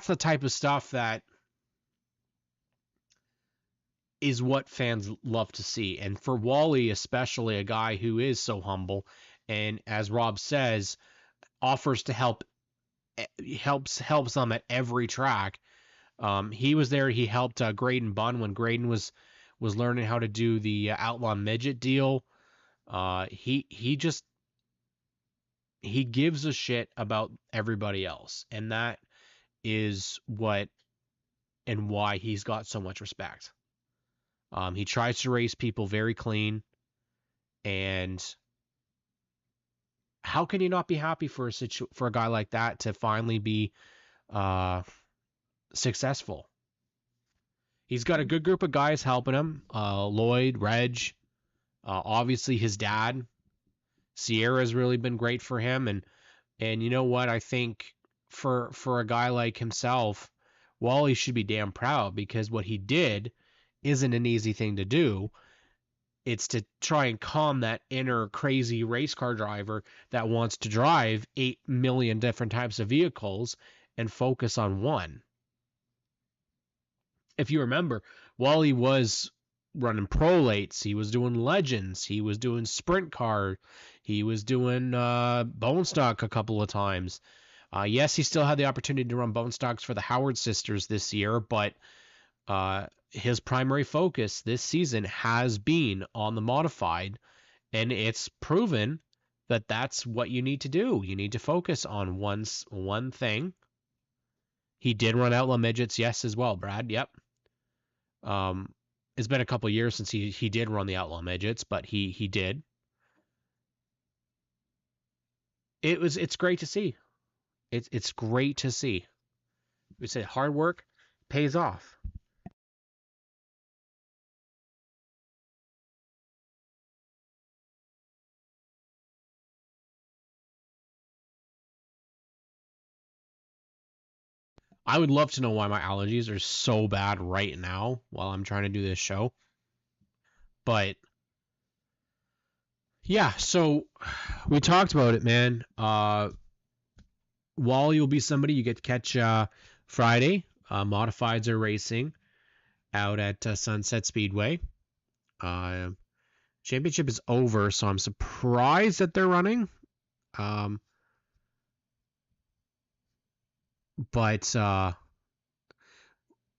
the type of stuff that is what fans love to see. And for Wally, especially, a guy who is so humble and, as Rob says, offers to helps them at every track. He was there. He helped Graydon Bunn when Graydon was learning how to do the Outlaw Midget deal. He gives a shit about everybody else, and that is what and why he's got so much respect. He tries to race people very clean, and how can you not be happy for a guy like that to finally be successful? He's got a good group of guys helping him. Lloyd, Reg, obviously his dad. Sierra's really been great for him, and you know what? I think for a guy like himself, Wally should be damn proud, because what he did isn't an easy thing to do. It's to try and calm that inner crazy race car driver that wants to drive 8 million different types of vehicles and focus on one. If you remember, Wally was running prolates, he was doing legends, he was doing sprint car, he was doing bone stock a couple of times. Yes, he still had the opportunity to run bone stocks for the Howard sisters this year, but his primary focus this season has been on the modified, and it's proven that that's what you need to do. You need to focus on one thing. He did run outlaw midgets, yes, as well, Brad. Yep. It's been a couple years since he did run the outlaw midgets, but he did. It's great to see. It's great to see. We say hard work pays off. I would love to know why my allergies are so bad right now while I'm trying to do this show. But yeah, so we talked about it, man. Wally will be somebody you get to catch Friday. Modifieds are racing out at Sunset Speedway. Championship is over, so I'm surprised that they're running. But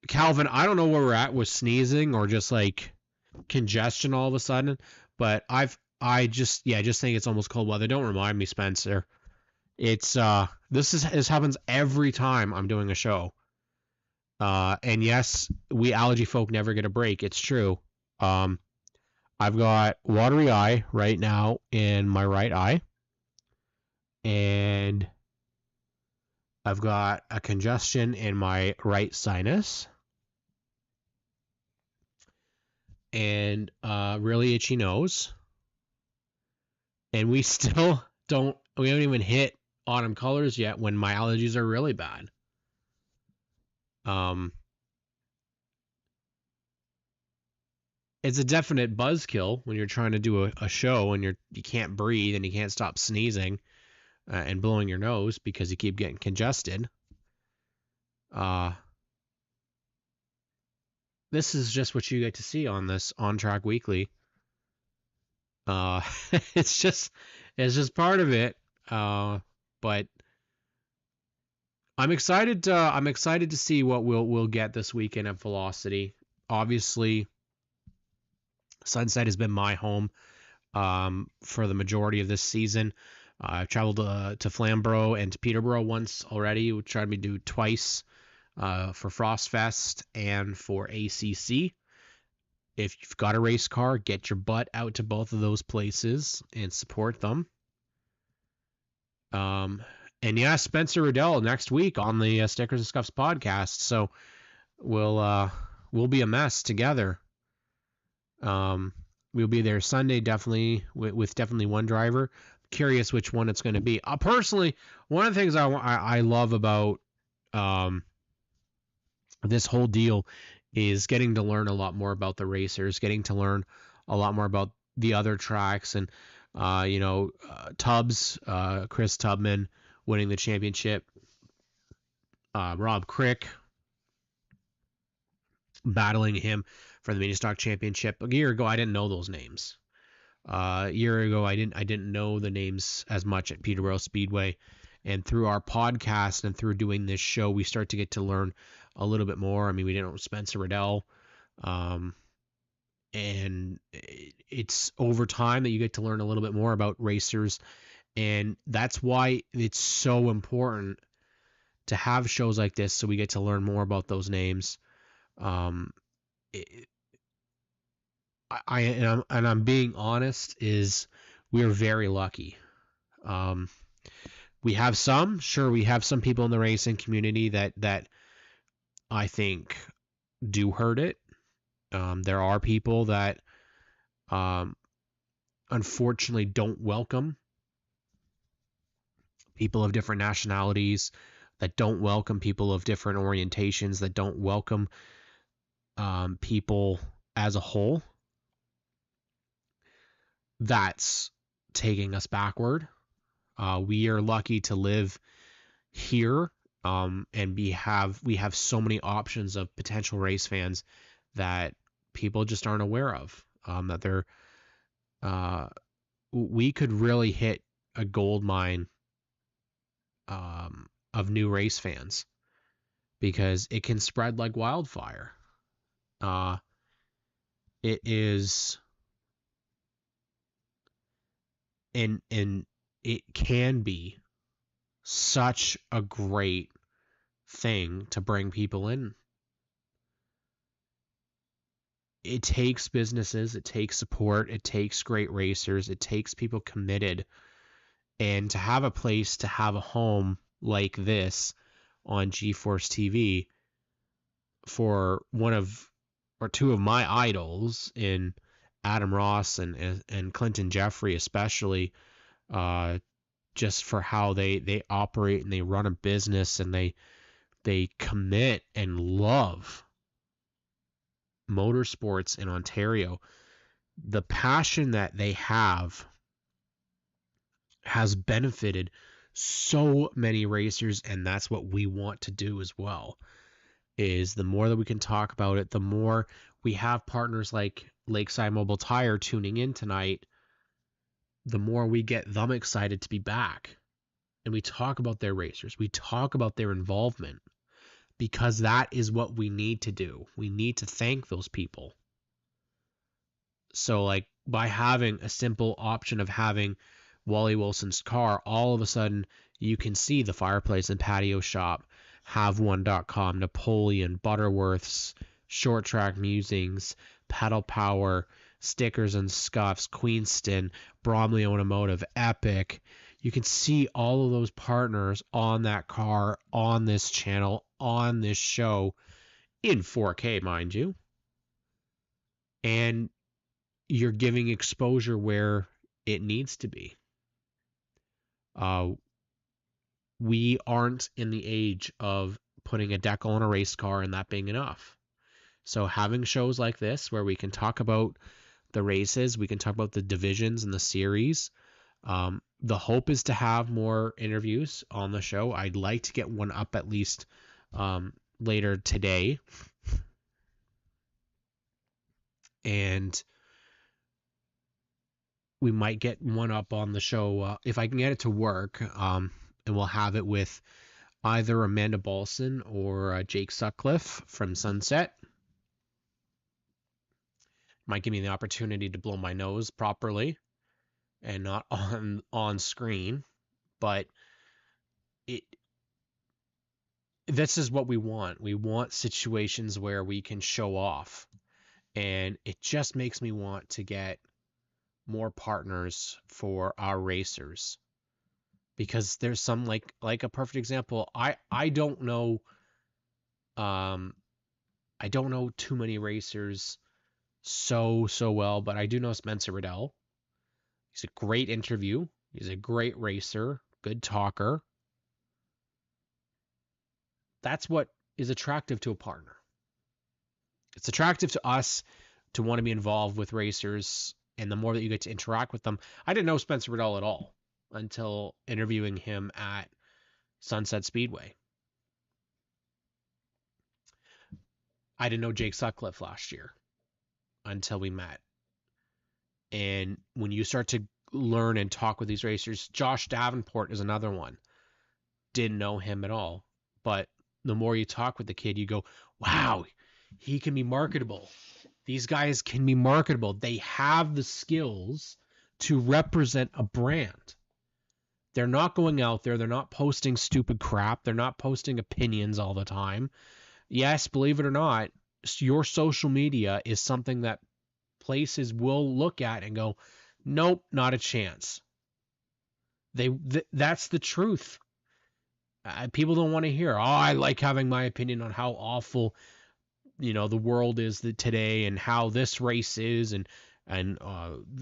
Calvin, I don't know where we're at with sneezing or just like congestion all of a sudden, but I just think it's almost cold weather. Don't remind me, Spencer. It's this happens every time I'm doing a show. And yes, we allergy folk never get a break. It's true. I've got watery eye right now in my right eye, and I've got a congestion in my right sinus, and really itchy nose. And we haven't even hit autumn colors yet when my allergies are really bad. It's a definite buzzkill when you're trying to do a show and you can't breathe and you can't stop sneezing and blowing your nose because you keep getting congested. This is just what you get to see on this ONTrack Weekly. It's just part of it. But I'm excited to see what we'll get this weekend at Velocity. Obviously, Sunset has been my home for the majority of this season. I've traveled to Flamborough and to Peterborough once already. We tried to do twice for Frostfest and for ACC. If you've got a race car, get your butt out to both of those places and support them. And yeah, Spencer Riddell next week on the Stickers and Scuffs podcast. So we'll be a mess together. We'll be there Sunday, definitely with definitely one driver. Curious which one it's going to be. Personally, one of the things I love about this whole deal is getting to learn a lot more about the racers, getting to learn a lot more about the other tracks, and Tubbs, Chris Tubman winning the championship, Rob Crick battling him for the mini stock championship. A year ago, I didn't know those names. A year ago, I didn't know the names as much at Peterborough Speedway. And through our podcast and through doing this show, we start to get to learn a little bit more. I mean, we didn't know Spencer Riddell. And it's over time that you get to learn a little bit more about racers. And that's why it's so important to have shows like this so we get to learn more about those names. I'm being honest, is we're very lucky. We have some people in the racing community that I think do hurt it. There are people that unfortunately don't welcome people of different nationalities, that don't welcome people of different orientations, that don't welcome people as a whole, that's taking us backward. We are lucky to live here, and we have so many options of potential race fans that people just aren't aware of. That they're we could really hit a gold mine of new race fans, because it can spread like wildfire. It is, and it can be such a great thing to bring people in. It takes businesses, it takes support, it takes great racers, it takes people committed. And to have a place, to have a home like this on GeForce TV for one of or two of my idols in Adam Ross and Clinton Jeffrey, especially, just for how they operate and they run a business, and they commit and love motorsports in Ontario. The passion that they have has benefited so many racers, and that's what we want to do as well. Is the more that we can talk about it, the more we have partners like Lakeside Mobile Tire tuning in tonight, the more we get them excited to be back. And we talk about their racers, we talk about their involvement, because that is what we need to do. We need to thank those people. So, like, by having a simple option of having Wally Wilson's car, all of a sudden you can see the Fireplace and Patio Shop, HaveOne.com, Napoleon, Butterworth's, Short Track Musings, Pedal Power, Stickers and Scuffs, Queenston, Bromley Automotive, Epic. You can see all of those partners on that car, on this channel, on this show, in 4K, mind you. And you're giving exposure where it needs to be. We aren't in the age of putting a decal on a race car and that being enough. So having shows like this where we can talk about the races, we can talk about the divisions and the series. The hope is to have more interviews on the show. I'd like to get one up at least later today. And we might get one up on the show if I can get it to work. And we'll have it with either Amanda Balson or Jake Sutcliffe from Sunset. Might give me the opportunity to blow my nose properly and not on screen, but this is what we want. We want situations where we can show off, and it just makes me want to get more partners for our racers, because there's some like a perfect example. I don't know too many racers so well, but I do know Spencer Riddell. He's a great interview. He's a great racer, good talker. That's what is attractive to a partner. It's attractive to us to want to be involved with racers, and the more that you get to interact with them. I didn't know Spencer Riddell at all until interviewing him at Sunset Speedway. I didn't know Jake Sutcliffe last year until we met. And when you start to learn and talk with these racers, Josh Davenport is another one. Didn't know him at all. But the more you talk with the kid, you go, wow, he can be marketable. These guys can be marketable. They have the skills to represent a brand. They're not going out there. They're not posting stupid crap. They're not posting opinions all the time. Yes, believe it or not, your social media is something that places will look at and go, nope, not a chance. That's the truth. People don't want to hear, oh, I like having my opinion on how awful, the world is today, and how this race is, and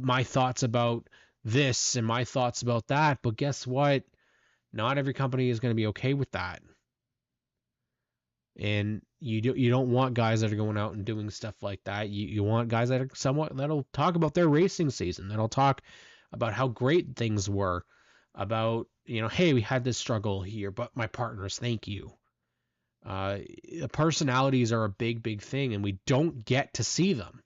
my thoughts about this and my thoughts about that. But guess what? Not every company is going to be okay with that. And you don't want guys that are going out and doing stuff like that. You want guys that are that'll talk about their racing season, that'll talk about how great things were, about, hey, we had this struggle here, but my partners, thank you. Personalities are a big thing, and we don't get to see them.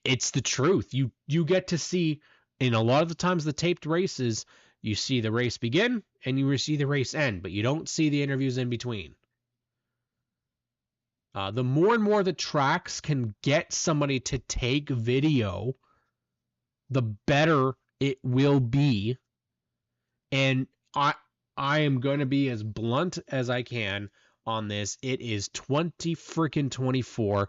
It's the truth. You get to see, in a lot of the times the taped races, you see the race begin and you see the race end, but you don't see the interviews in between. The more and more the tracks can get somebody to take video, the better it will be. And I am going to be as blunt as I can on this. It is 2024.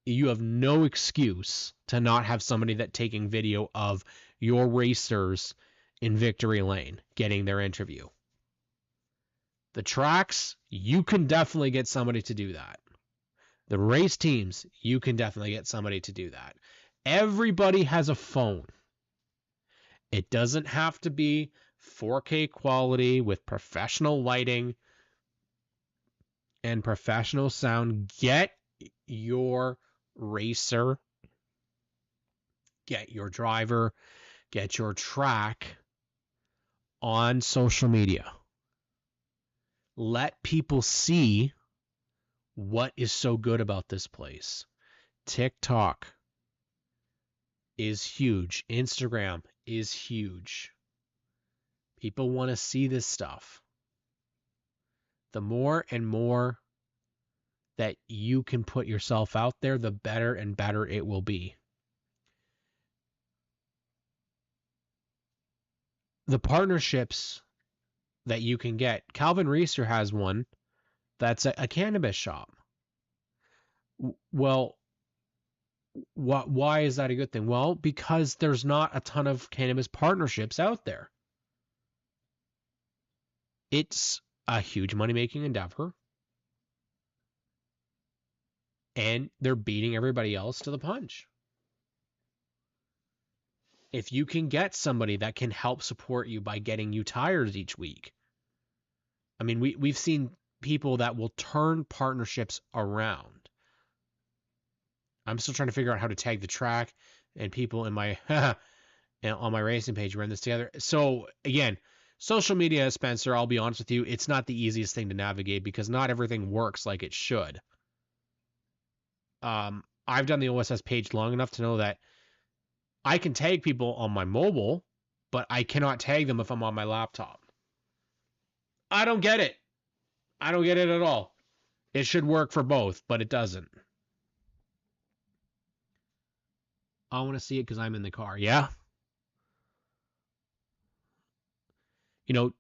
You have no excuse to not have somebody that taking video of your racers in victory lane getting their interview. The tracks, you can definitely get somebody to do that. The race teams, you can definitely get somebody to do that. Everybody has a phone. It doesn't have to be 4K quality with professional lighting and professional sound. Get your racer, get your driver, get your track on social media. Let people see what is so good about this place. TikTok is huge. Instagram is huge. People want to see this stuff. The more and more that you can put yourself out there, the better and better it will be. The partnerships that you can get. Calvin Reeser has one that's a cannabis shop. Well, why is that a good thing? Well, because there's not a ton of cannabis partnerships out there. It's a huge money-making endeavor. And they're beating everybody else to the punch. If you can get somebody that can help support you by getting you tires each week. I mean, we've seen people that will turn partnerships around. I'm still trying to figure out how to tag the track, and people in my on my racing page run this together. So again, social media, Spencer, I'll be honest with you, it's not the easiest thing to navigate because not everything works like it should. I've done the OSS page long enough to know that I can tag people on my mobile, but I cannot tag them if I'm on my laptop. I don't get it. I don't get it at all. It should work for both, but it doesn't. I want to see it because I'm in the car. Yeah? One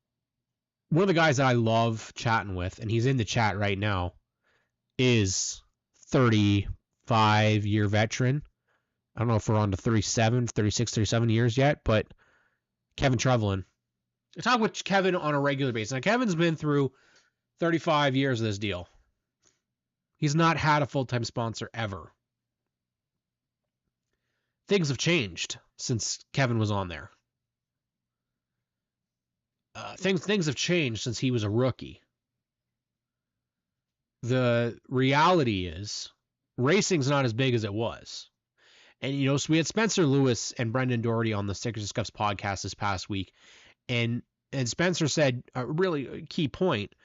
of the guys that I love chatting with, and he's in the chat right now, is 35-year veteran. I don't know if we're on to 36, 37 years yet, but Kevin Trevelyan. I talk with Kevin on a regular basis. Now, Kevin's been through 35 years of this deal. He's not had a full-time sponsor ever. Things have changed since Kevin was on there. Things have changed since he was a rookie. The reality is, racing's not as big as it was. And, so we had Spencer Lewis and Brendan Doherty on the Stickers and Scuffs podcast this past week. And Spencer said a really key point.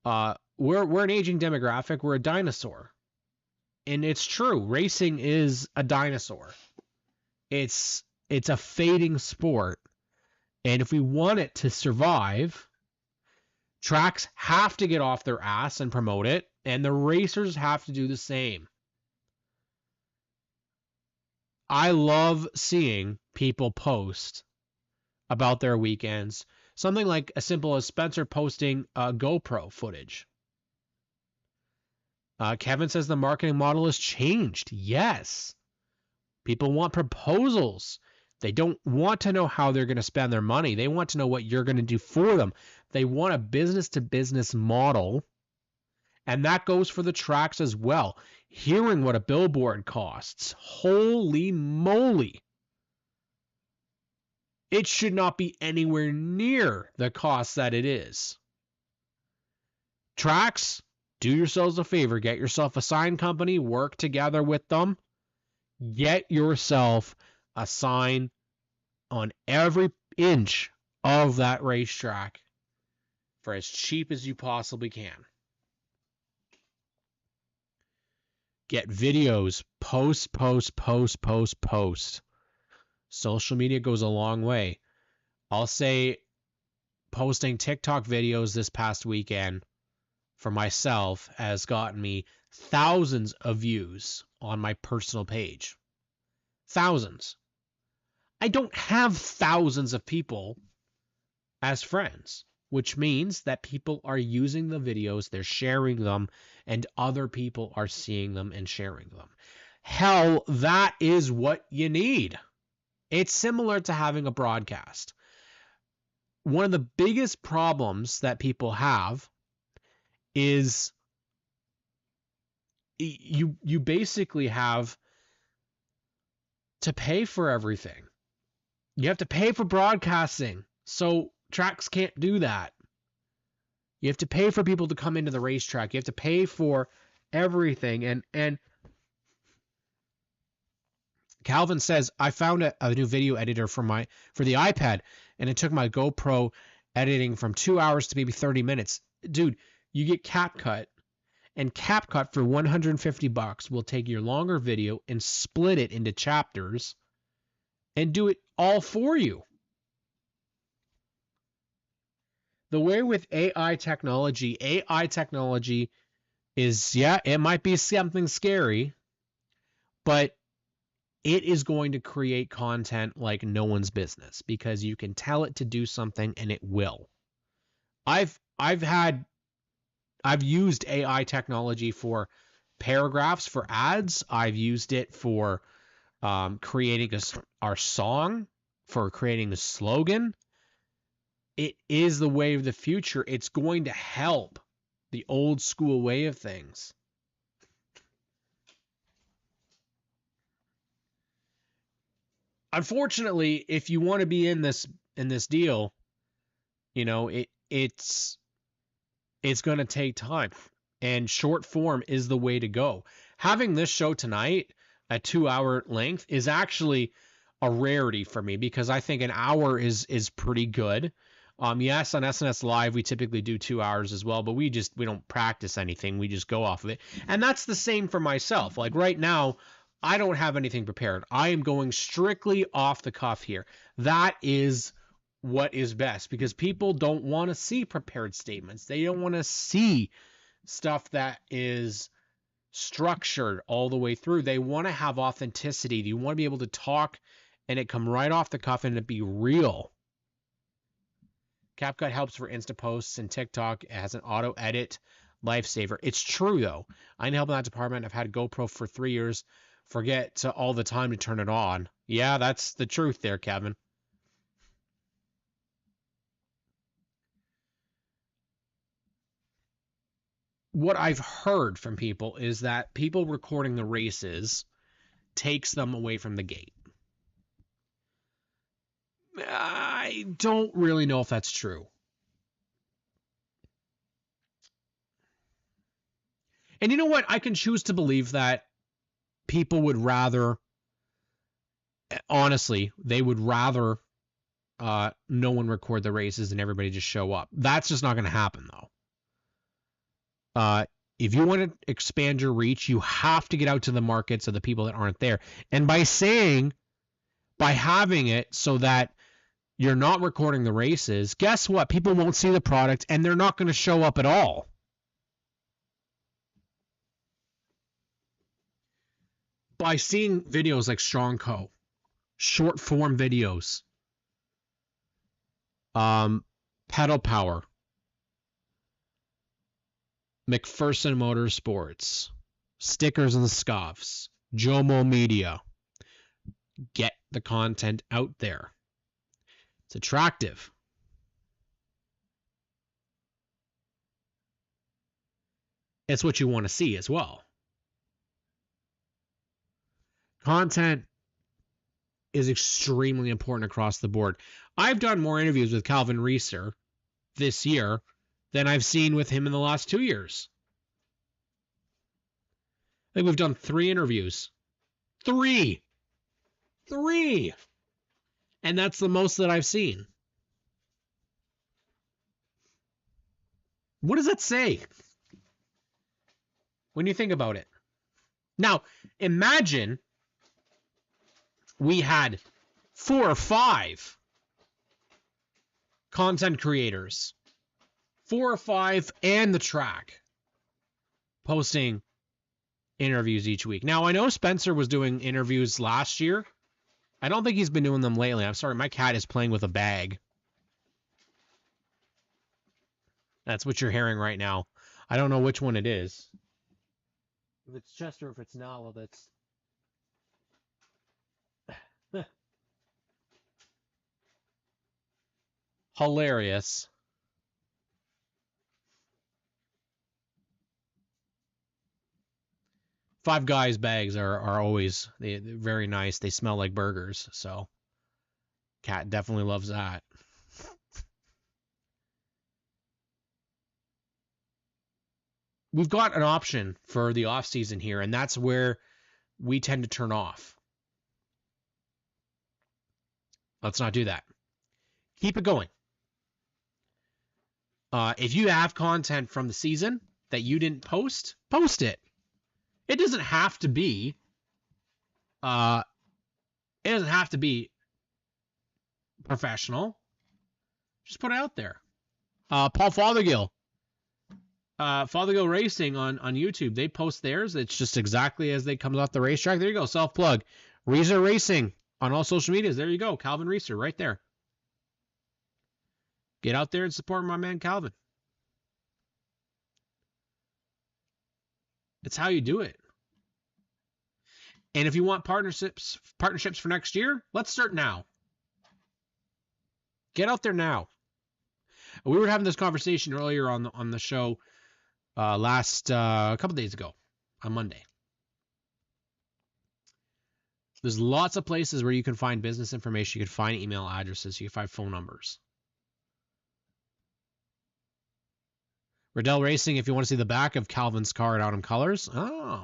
We're an aging demographic. We're a dinosaur. And it's true. Racing is a dinosaur. It's a fading sport. And if we want it to survive, tracks have to get off their ass and promote it. And the racers have to do the same. I love seeing people post about their weekends. Something like as simple as Spencer posting GoPro footage. Kevin says the marketing model has changed. Yes. People want proposals. They don't want to know how they're going to spend their money. They want to know what you're going to do for them. They want a business-to-business model. And that goes for the tracks as well. Hearing what a billboard costs. Holy moly. It should not be anywhere near the cost that it is. Tracks, do yourselves a favor. Get yourself a sign company. Work together with them. Get yourself a sign on every inch of that racetrack for as cheap as you possibly can. Get videos. Post. Social media goes a long way. I'll say posting TikTok videos this past weekend for myself has gotten me thousands of views on my personal page. Thousands. I don't have thousands of people as friends, which means that people are using the videos, they're sharing them, and other people are seeing them and sharing them. Hell, that is what you need. It's similar to having a broadcast. One of the biggest problems that people have is you basically have to pay for everything. You have to pay for broadcasting. So tracks can't do that. You have to pay for people to come into the racetrack. You have to pay for everything. And Calvin says, I found a new video editor for the iPad, and it took my GoPro editing from 2 hours to maybe 30 minutes. Dude, you get CapCut, and CapCut for $150 will take your longer video and split it into chapters and do it all for you. The way with AI technology is, it might be something scary, but it is going to create content like no one's business because you can tell it to do something and it will. I've used AI technology for paragraphs for ads. I've used it for creating our song, for creating a slogan. It is the way of the future. It's going to help the old school way of things. Unfortunately, if you want to be in this deal, it's going to take time, and short form is the way to go. Having this show tonight at 2 hour length is actually a rarity for me because I think an hour is pretty good. Yes, on SNS Live we typically do 2 hours as well, but we don't practice anything. We just go off of it, and that's the same for myself. Like right now, I don't have anything prepared. I am going strictly off the cuff here. That is what is best because people don't want to see prepared statements. They don't want to see stuff that is structured all the way through. They want to have authenticity. You want to be able to talk and it come right off the cuff and it be real. CapCut helps for Insta posts and TikTok. It has an auto edit lifesaver. It's true though. I need help in that department. I've had a GoPro for 3 years. Forget all the time to turn it on. Yeah, that's the truth there, Kevin. What I've heard from people is that people recording the races takes them away from the gate. I don't really know if that's true. And you know what? I can choose to believe that people would rather, honestly, they would rather no one record the races and everybody just show up. That's just not going to happen, though. If you want to expand your reach, you have to get out to the markets of the people that aren't there. And by having it so that you're not recording the races, guess what? People won't see the product and they're not going to show up at all. By seeing videos like Strong Co., short form videos, Pedal Power, McPherson Motorsports, Stickers and Scuffs, Jomo Media, get the content out there. It's attractive. It's what you want to see as well. Content is extremely important across the board. I've done more interviews with Calvin Reeser this year than I've seen with him in the last 2 years. I think we've done 3 interviews. 3! 3! And that's the most that I've seen. What does that say when you think about it? Now, imagine we had 4 or 5 content creators, 4 or 5 and the track, posting interviews each week. Now, I know Spencer was doing interviews last year. I don't think he's been doing them lately. I'm sorry, my cat is playing with a bag. That's what you're hearing right now. I don't know which one it is. If it's Chester, if it's Nala, that's... hilarious. Five Guys bags are always they're very nice. They smell like burgers, so cat definitely loves that. We've got an option for the off season here, and that's where we tend to turn off. Let's not do that. Keep it going. If you have content from the season that you didn't post, post it. It doesn't have to be. It doesn't have to be professional. Just put it out there. Paul Fothergill. Fothergill Racing on YouTube. They post theirs. It's just exactly as they come off the racetrack. There you go. Self plug. Reeser Racing on all social medias. There you go. Calvin Reeser right there. Get out there and support my man Calvin. It's how you do it. And if you want partnerships for next year, let's start now. Get out there now. We were having this conversation earlier on the show a couple days ago on Monday. There's lots of places where you can find business information. You can find email addresses. You can find phone numbers. Riddell Racing, if you want to see the back of Calvin's car at Autumn Colors. Oh.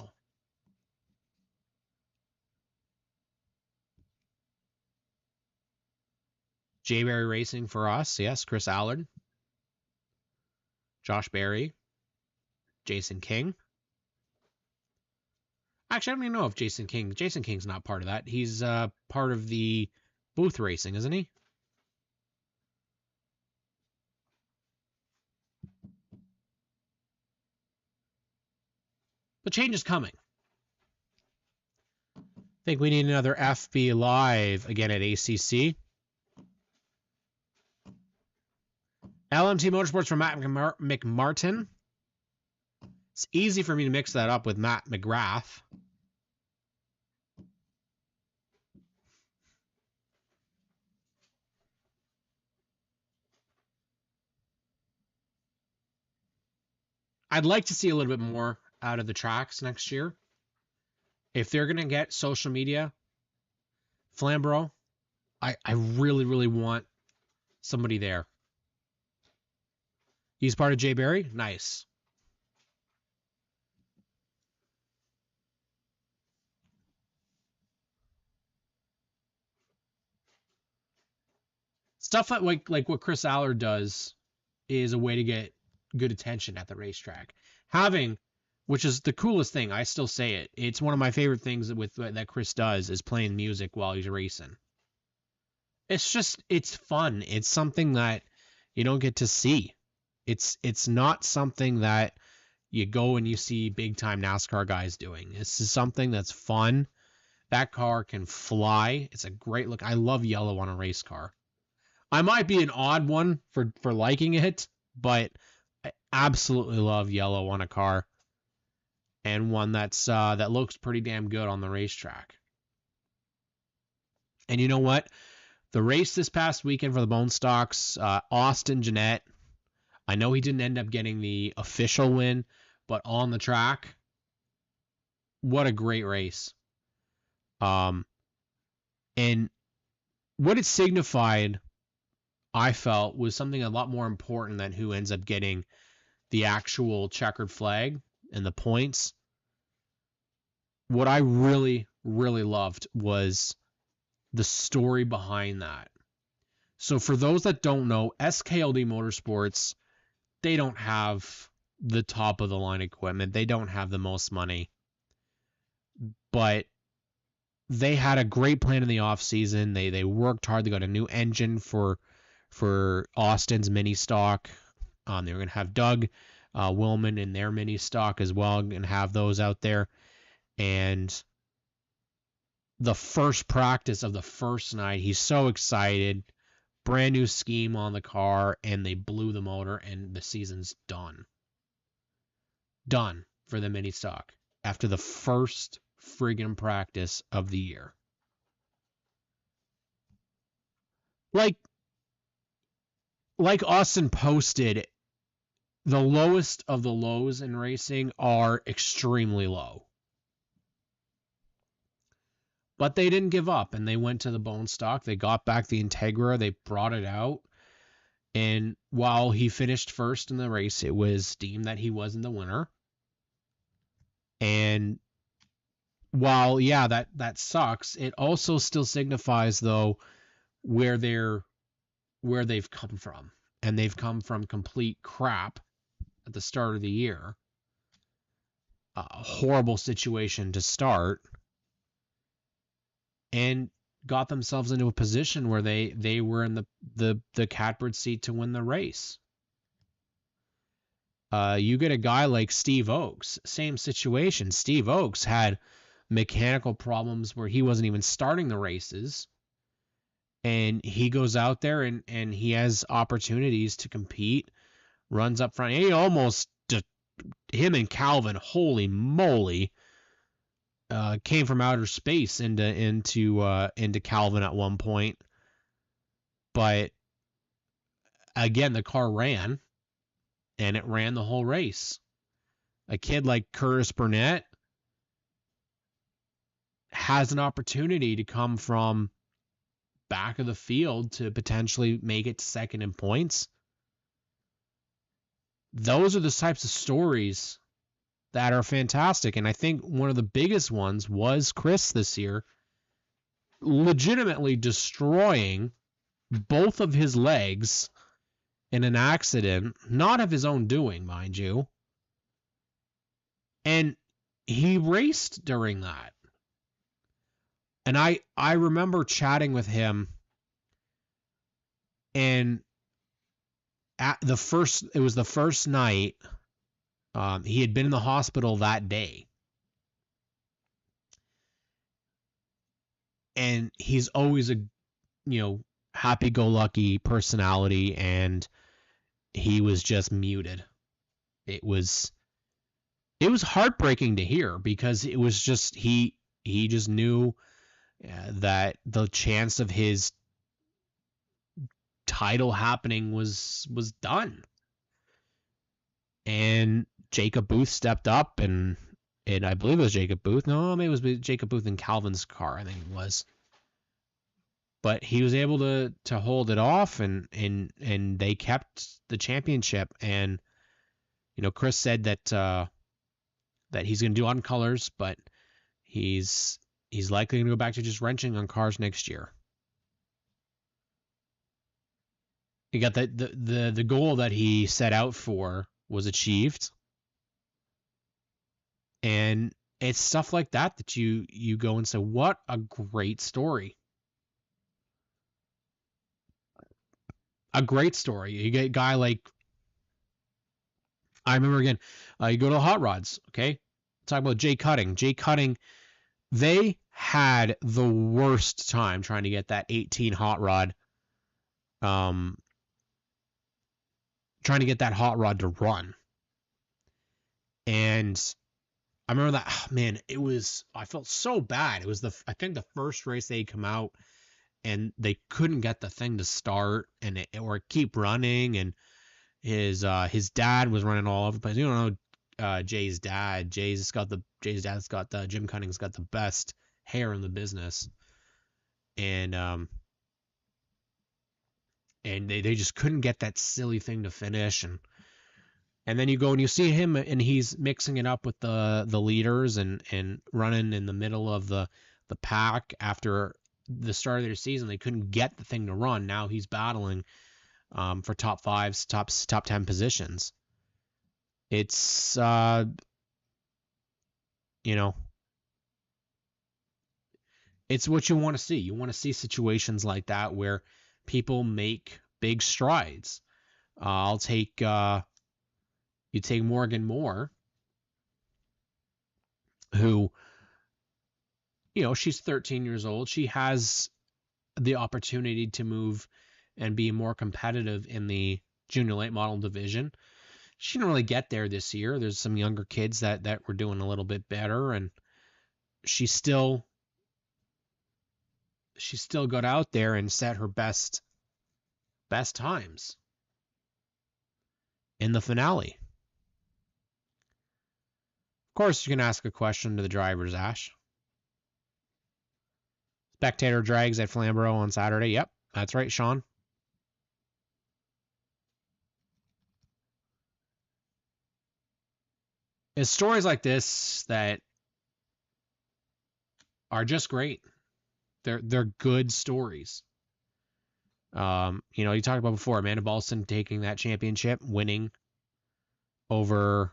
J. Berry Racing for us. Yes, Chris Allard. Josh Berry. Jason King. Actually, I don't even know if Jason King's not part of that. He's part of the Booth Racing, isn't he? The change is coming. I think we need another FB Live again at ACC. LMT Motorsports from Matt McMartin. It's easy for me to mix that up with Matt McGrath. I'd like to see a little bit more out of the tracks next year. If they're going to get social media, Flamborough, I really, really want somebody there. He's part of Jay Berry? Nice. Stuff like what Chris Allard does is a way to get good attention at the racetrack. Which is the coolest thing, I still say it. It's one of my favorite things that Chris does is playing music while he's racing. It's fun. It's something that you don't get to see. It's not something that you go and you see big time NASCAR guys doing. This is something that's fun. That car can fly. It's a great look. I love yellow on a race car. I might be an odd one for liking it, but I absolutely love yellow on a car. And one that looks pretty damn good on the racetrack. And you know what? The race this past weekend for the Bone Stocks, Austin Jeanette, I know he didn't end up getting the official win, but on the track, what a great race. And what it signified I felt, was something a lot more important than who ends up getting the actual checkered flag and the points. What I really, really loved was the story behind that. So for those that don't know, SKLD Motorsports, they don't have the top of the line equipment. They don't have the most money. But they had a great plan in the off season. They worked hard. They got a new engine for Austin's mini stock. They were going to have Doug Willman in their mini stock as well and have those out there. And the first practice of the first night, he's so excited. Brand new scheme on the car, and they blew the motor, and the season's done. Done for the mini stock after the first friggin' practice of the year. Like Austin posted, the lowest of the lows in racing are extremely low. But they didn't give up, and they went to the bone stock. They got back the Integra. They brought it out. And while he finished first in the race, it was deemed that he wasn't the winner. And while, yeah, that sucks, it also still signifies, though, where they've come from. And they've come from complete crap at the start of the year. A horrible situation to start. And got themselves into a position where they were in the catbird seat to win the race. You get a guy like Steve Oakes, same situation. Steve Oakes had mechanical problems where he wasn't even starting the races. And he goes out there and he has opportunities to compete, runs up front. He almost, him and Calvin, holy moly, came from outer space into Calvin at one point. But again, the car ran, and it ran the whole race. A kid like Curtis Burnett has an opportunity to come from back of the field to potentially make it second in points. Those are the types of stories that are fantastic. And I think one of the biggest ones was Chris this year legitimately destroying both of his legs in an accident, not of his own doing, mind you. And he raced during that. And I remember chatting with him, and it was the first night. He had been in the hospital that day. And he's always a, happy-go-lucky personality, and he was just muted. It was heartbreaking to hear, because it was just, he just knew that the chance of his title happening was done. And Jacob Booth stepped up, and I believe it was Jacob Booth. No, maybe it was Jacob Booth in Calvin's car, I think it was. But he was able to hold it off, and they kept the championship. And Chris said that he's going to do on colors, but he's likely going to go back to just wrenching on cars next year. He got the goal that he set out for was achieved. And it's stuff like that you go and say, what a great story. A great story. You get a guy like, I remember again, you go to the hot rods, okay? Talk about Jay Cutting. Jay Cutting, they had the worst time trying to get that 18 hot rod, trying to get that hot rod to run. And I remember that, man, I felt so bad. It was I think the first race they come out, and they couldn't get the thing to start or keep running. And his dad was running all over the place. You don't know Jay's dad. Jim Cunning's got the best hair in the business. And and they just couldn't get that silly thing to finish. And then you go and you see him, and he's mixing it up with the leaders and running in the middle of the pack after the start of their season. They couldn't get the thing to run. Now he's battling for top 5s, top 10 positions. It's it's what you want to see. You want to see situations like that where people make big strides. You take Morgan Moore, who, she's 13 years old. She has the opportunity to move and be more competitive in the junior late model division. She didn't really get there this year. There's some younger kids that were doing a little bit better, and she still got out there and set her best times in the finale. Of course, you can ask a question to the drivers, Ash. Spectator drags at Flamborough on Saturday. Yep, that's right, Sean. It's stories like this that are just great. They're good stories. You talked about before, Amanda Balson taking that championship, winning over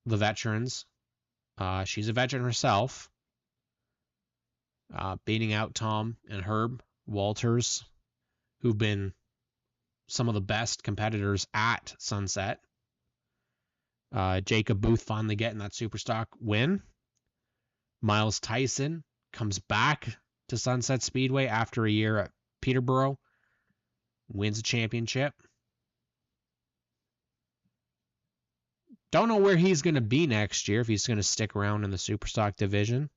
the veterans. She's a veteran herself, beating out Tom and Herb Walters, who've been some of the best competitors at Sunset. Jacob Booth finally getting that Superstock win. Miles Tyson comes back to Sunset Speedway after a year at Peterborough, wins a championship. Don't know where he's going to be next year, if he's going to stick around in the Superstock division.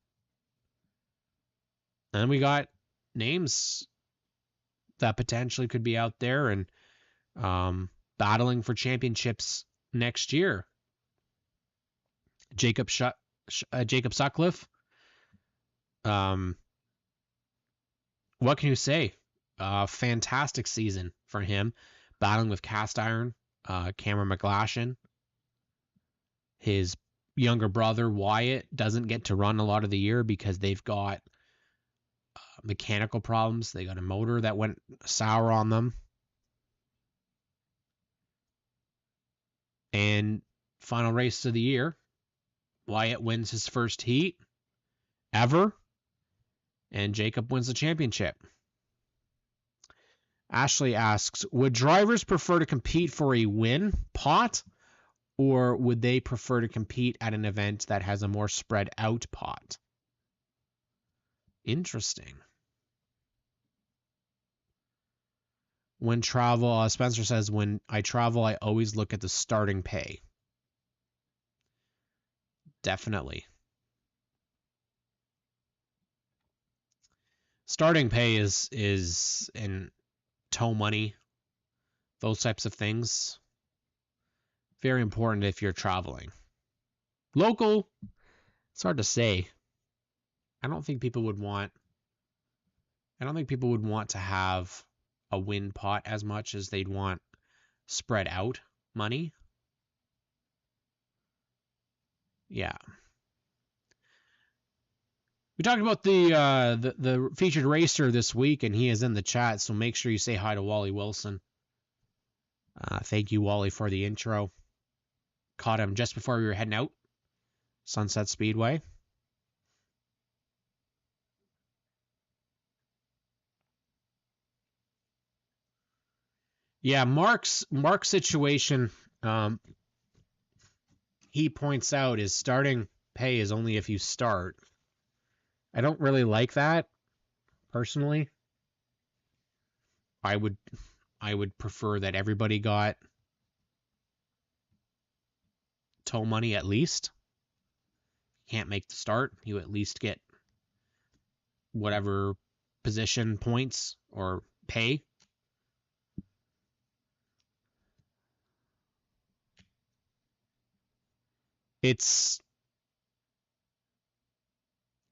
And we got names that potentially could be out there and battling for championships next year. Jacob Sutcliffe. What can you say? Fantastic season for him, battling with Cast Iron, Cameron McGlashan. His younger brother, Wyatt, doesn't get to run a lot of the year because they've got mechanical problems. They got a motor that went sour on them. And final race of the year, Wyatt wins his first heat ever, and Jacob wins the championship. Ashley asks, would drivers prefer to compete for a win pot, or would they prefer to compete at an event that has a more spread out pot? Interesting. When travel, Spencer says, when I travel, I always look at the starting pay. Definitely. Starting pay is in tow money, those types of things. Very important if you're traveling. Local, it's hard to say. I don't think people would want to have a win pot as much as they'd want spread out money. Yeah. We talked about the featured racer this week, and he is in the chat, so make sure you say hi to Wally Wilson. Thank you, Wally, for the intro. Caught him just before we were heading out. Sunset Speedway. Yeah, Mark's situation, he points out, is starting pay is only if you start. I don't really like that, personally. I would prefer that everybody got tow money at least. Can't make the start, you at least get whatever position points or pay. It's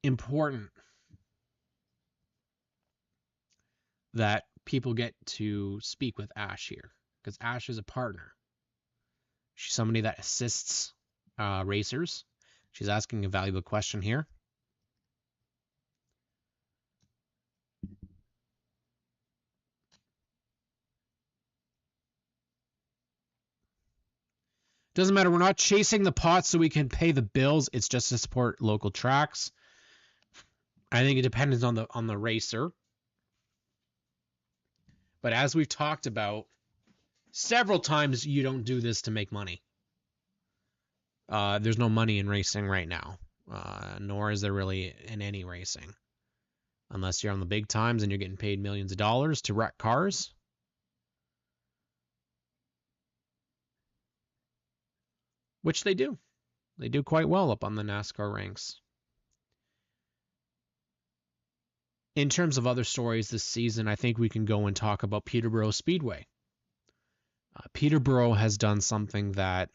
important that people get to speak with Ash here, because Ash is a partner. She's somebody that assists racers. She's asking a valuable question here. Doesn't matter. We're not chasing the pot so we can pay the bills. It's just to support local tracks. I think it depends on the racer. But as we've talked about several times, you don't do this to make money. There's no money in racing right now, nor is there really in any racing. Unless you're on the big times and you're getting paid millions of dollars to wreck cars. Which they do. They do quite well up on the NASCAR ranks. In terms of other stories this season, I think we can go and talk about Peterborough Speedway. Peterborough has done something that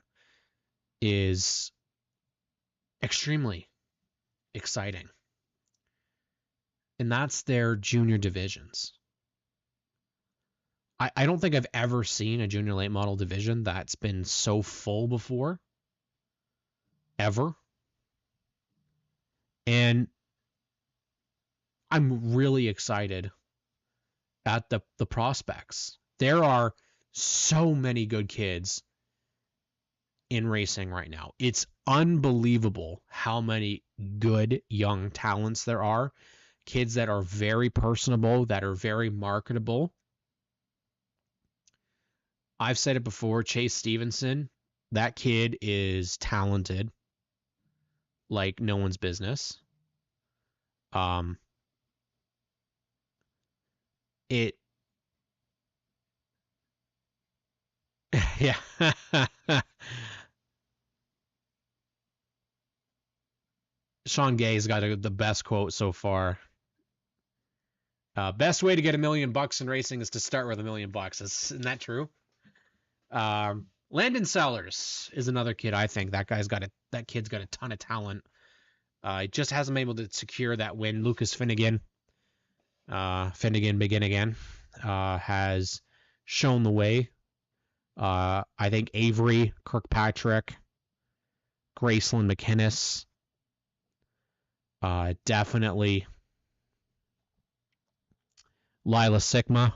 is extremely exciting. And that's their junior divisions. I don't think I've ever seen a junior late model division that's been so full before. Ever. And I'm really excited at the prospects. There are so many good kids in racing right now. It's unbelievable how many good young talents there are. Kids that are very personable, that are very marketable. I've said it before, Chase Stevenson, that kid is talented like no one's business. Yeah. Sean Gay's got the best quote so far. Best way to get $1 million in racing is to start with $1 million. Isn't that true? Landon Sellers is another kid. I think that kid's got a ton of talent. He just hasn't been able to secure that win. Lucas Finnegan, begin again, has shown the way. I think Avery Kirkpatrick, Graceland McInnes, definitely Lila Sigma,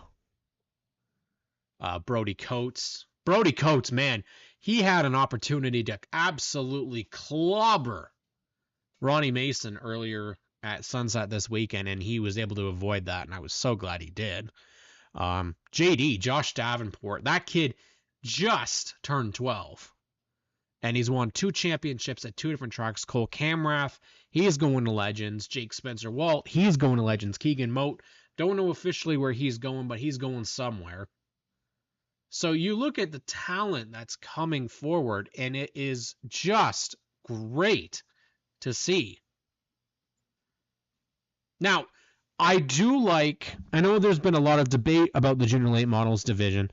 Brody Coates. Brody Coates, man, he had an opportunity to absolutely clobber Ronnie Mason earlier at Sunset this weekend, and he was able to avoid that, and I was so glad he did. JD, Josh Davenport, that kid just turned 12, and he's won 2 championships at 2 different tracks. Cole Camrath, he's going to Legends. Jake Spencer-Walt, he's going to Legends. Keegan Moat, don't know officially where he's going, but he's going somewhere. So you look at the talent that's coming forward, and it is just great to see. Now, I know there's been a lot of debate about the junior late models division.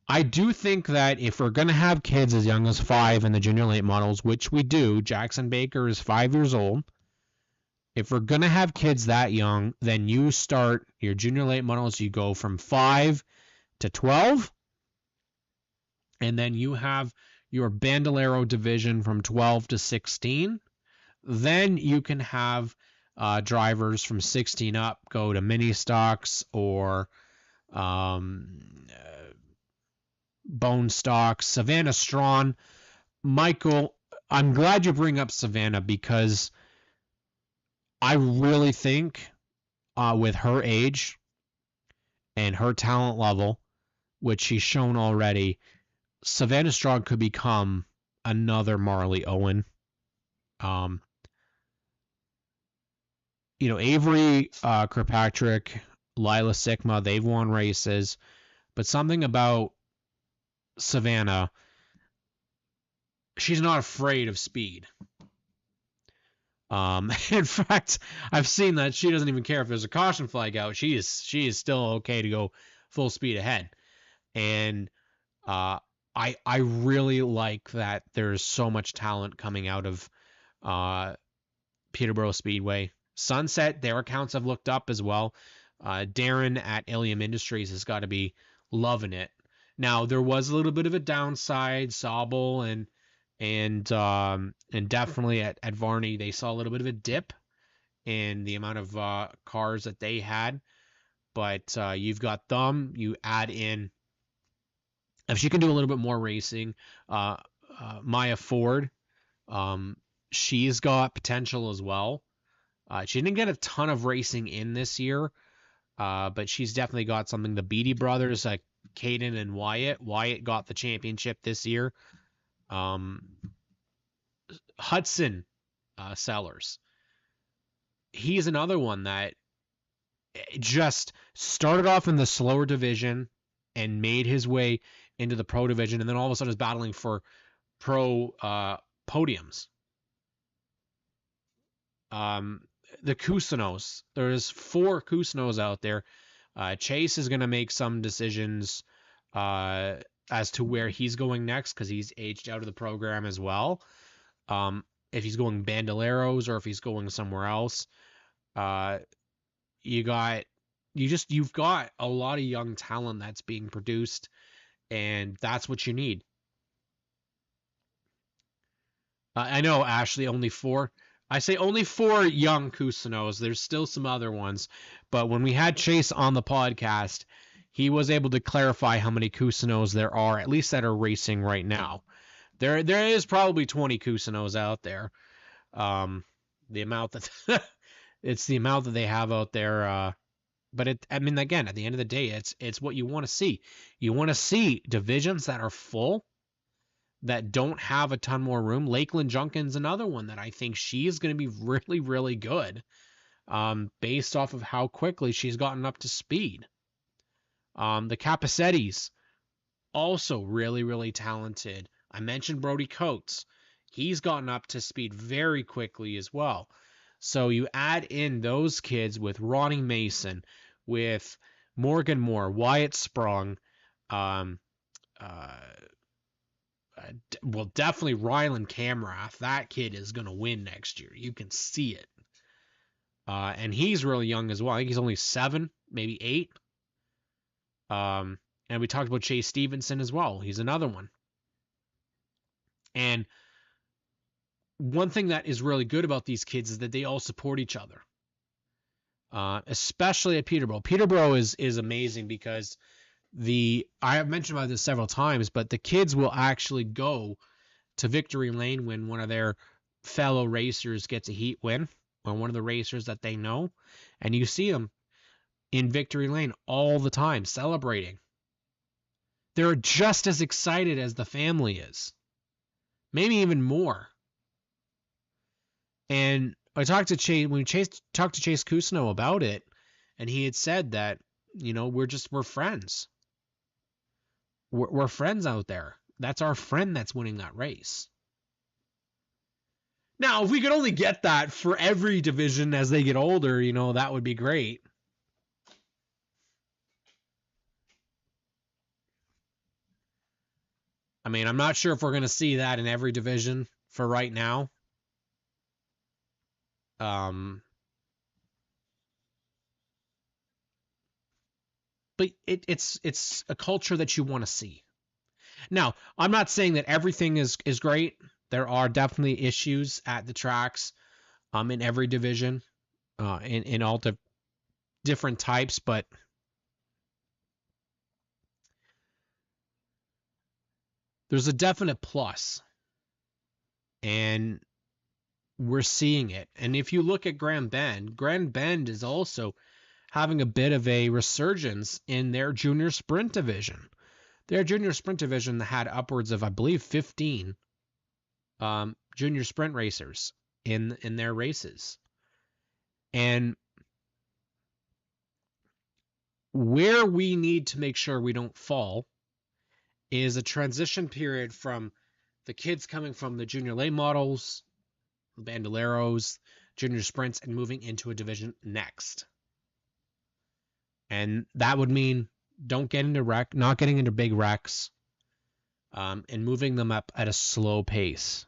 I do think that if we're going to have kids as young as 5 in the junior late models, which we do, Jackson Baker is 5 years old. If we're going to have kids that young, then you start your junior late models, you go from 5 to 12. And then you have your Bandolero division from 12 to 16. Then you can have drivers from 16 up go to mini stocks or bone stocks. Savannah Strawn. Michael, I'm glad you bring up Savannah because I really think with her age and her talent level, which she's shown already, Savannah Strawn could become another Marley Owen. Avery Kirkpatrick, Lila Sigma, they've won races, but something about Savannah, she's not afraid of speed. In fact, I've seen that she doesn't even care if there's a caution flag out. She is still okay to go full speed ahead. And I really like that there's so much talent coming out of Peterborough Speedway. Sunset, their accounts have looked up as well. Darren at Ilium Industries has got to be loving it. Now there was a little bit of a downside. Sobel and definitely at Varney they saw a little bit of a dip in the amount of cars that they had. But you've got them. You add in if she can do a little bit more racing. Maya Ford, she's got potential as well. She didn't get a ton of racing in this year, but she's definitely got something. The Beatty brothers, Caden and Wyatt. Wyatt got the championship this year. Hudson Sellers. He's another one that just started off in the slower division and made his way into the pro division, and then all of a sudden is battling for pro podiums. The Cousineaus. There's 4 Cousineaus out there. Chase is going to make some decisions as to where he's going next because he's aged out of the program as well. If he's going Bandoleros or if he's going somewhere else. You've got a lot of young talent that's being produced, and that's what you need. I know, Ashley, only 4. I say only 4 young Cousineaus. There's still some other ones, but when we had Chase on the podcast, he was able to clarify how many Cousineaus there are, at least that are racing right now. There is probably 20 Cousineaus out there. The amount that it's the amount that they have out there. But again, at the end of the day, it's what you want to see. You want to see divisions that are full, that don't have a ton more room. Lakeland Junkin's another one that I think she is going to be really, really good, based off of how quickly she's gotten up to speed. The Capacettes, also really, really talented. I mentioned Brody Coates. He's gotten up to speed very quickly as well. So you add in those kids with Ronnie Mason, with Morgan Moore, Wyatt Sprung, well, definitely Rylan Camrath. That kid is going to win next year. You can see it. And he's really young as well. I think he's only 7, maybe 8. And we talked about Chase Stevenson as well. He's another one. And one thing that is really good about these kids is that they all support each other. Especially at Peterborough. Peterborough is amazing because I have mentioned about this several times, but the kids will actually go to Victory Lane when one of their fellow racers gets a heat win, or one of the racers that they know, and you see them in Victory Lane all the time celebrating. They're just as excited as the family is, maybe even more. And I talked to Chase when we talked to Chase Cousineau about it, and he had said that, we're friends. We're friends out there. That's our friend that's winning that race. Now, if we could only get that for every division as they get older, that would be great. I mean, I'm not sure if we're going to see that in every division for right now. But it's a culture that you want to see. Now, I'm not saying that everything is great. There are definitely issues at the tracks, in every division, in all the different types, but there's a definite plus, and we're seeing it. And if you look at Grand Bend is also having a bit of a resurgence in their junior sprint division. Their junior sprint division had upwards of, I believe, 15 junior sprint racers in their races. And where we need to make sure we don't fall is a transition period from the kids coming from the junior late models, Bandoleros, junior sprints, and moving into a division next. And that would mean not getting into big wrecks, and moving them up at a slow pace,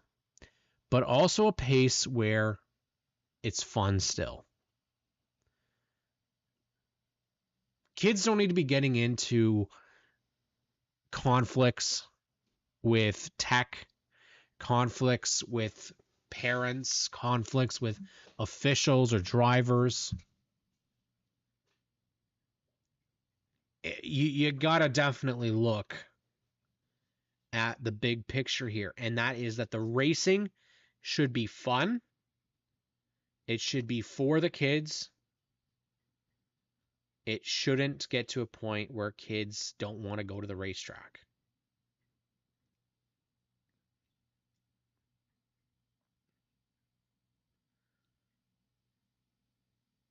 but also a pace where it's fun still. kids don't need to be getting into conflicts with tech, conflicts with parents, conflicts with officials or drivers. You gotta definitely look at the big picture here, and that is that the racing should be fun. It should be for the kids. It shouldn't get to a point where kids don't want to go to the racetrack.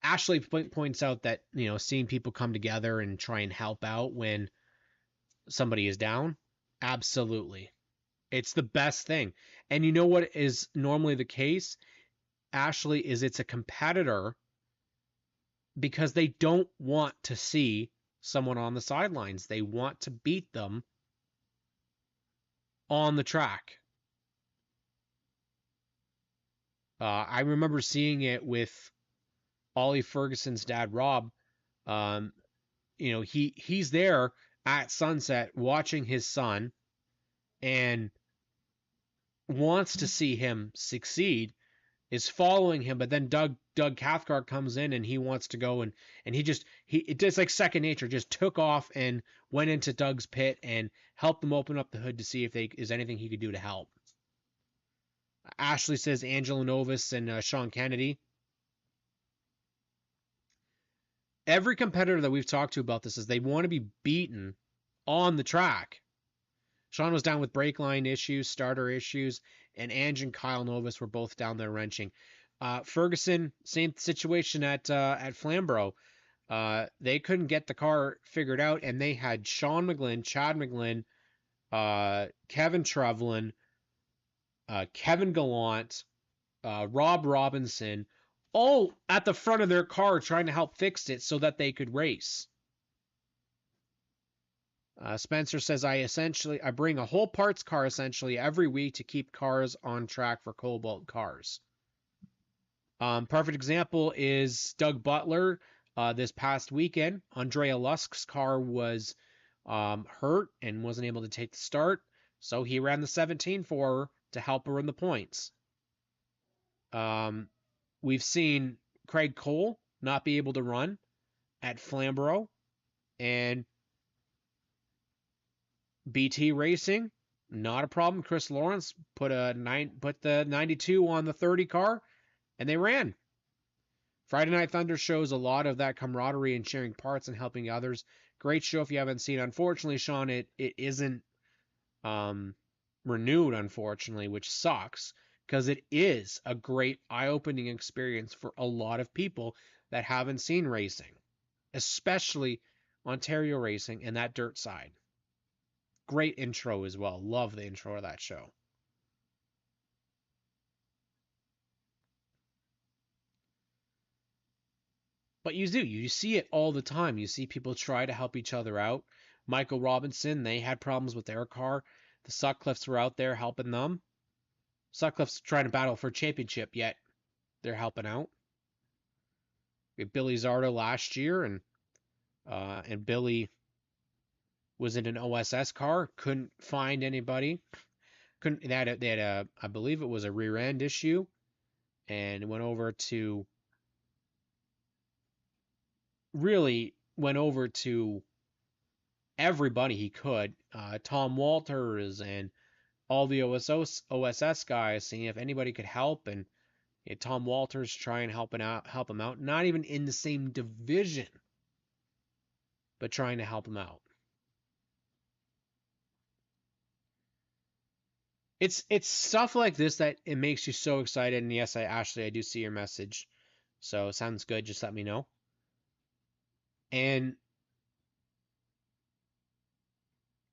Ashley points out that, seeing people come together and try and help out when somebody is down, absolutely. It's the best thing. And you know what is normally the case, Ashley, is it's a competitor because they don't want to see someone on the sidelines. They want to beat them on the track. I remember seeing it with Ollie Ferguson's dad, Rob. He's there at sunset watching his son and wants to see him succeed, is following him, but then Doug Cathcart comes in and he wants to go and it does like second nature, just took off and went into Doug's pit and helped them open up the hood to see if is anything he could do to help. Ashley says Angelo Novus and Sean Kennedy. Every competitor that we've talked to about this is they want to be beaten on the track. Sean was down with brake line issues, starter issues, and Ange and Kyle Novus were both down there wrenching. Ferguson, same situation at Flamborough. They couldn't get the car figured out, and they had Sean McGlynn, Chad McGlynn, Kevin Trevlin, Kevin Gallant, Rob Robinson, all at the front of their car trying to help fix it so that they could race. Spencer says, I bring a whole parts car essentially every week to keep cars on track for Cobalt cars. Perfect example is Doug Butler. This past weekend, Andrea Lusk's car was hurt and wasn't able to take the start, so he ran the 17 for her to help her in the points. We've seen Craig Cole not be able to run at Flamborough, and BT Racing, not a problem. Chris Lawrence put the 92 on the 30 car, and they ran. Friday Night Thunder shows a lot of that camaraderie and sharing parts and helping others. Great show if you haven't seen. Unfortunately, Sean, it isn't renewed, unfortunately, which sucks, because it is a great eye-opening experience for a lot of people that haven't seen racing, especially Ontario racing and that dirt side. Great intro as well. Love the intro of that show. But you see it all the time. You see people try to help each other out. Michael Robinson, they had problems with their car. The Sutcliffes were out there helping them. Sutcliffe's trying to battle for a championship, yet they're helping out. We had Billy Zardo last year, and Billy was in an OSS car, couldn't find anybody. They had a I believe it was a rear end issue, and went over to everybody he could. Tom Walters and all the OSS guys, seeing if anybody could help, and Tom Walters try and help him out. Not even in the same division, but trying to help him out. It's stuff like this that it makes you so excited. And yes, Ashley, I do see your message. So sounds good. Just let me know. And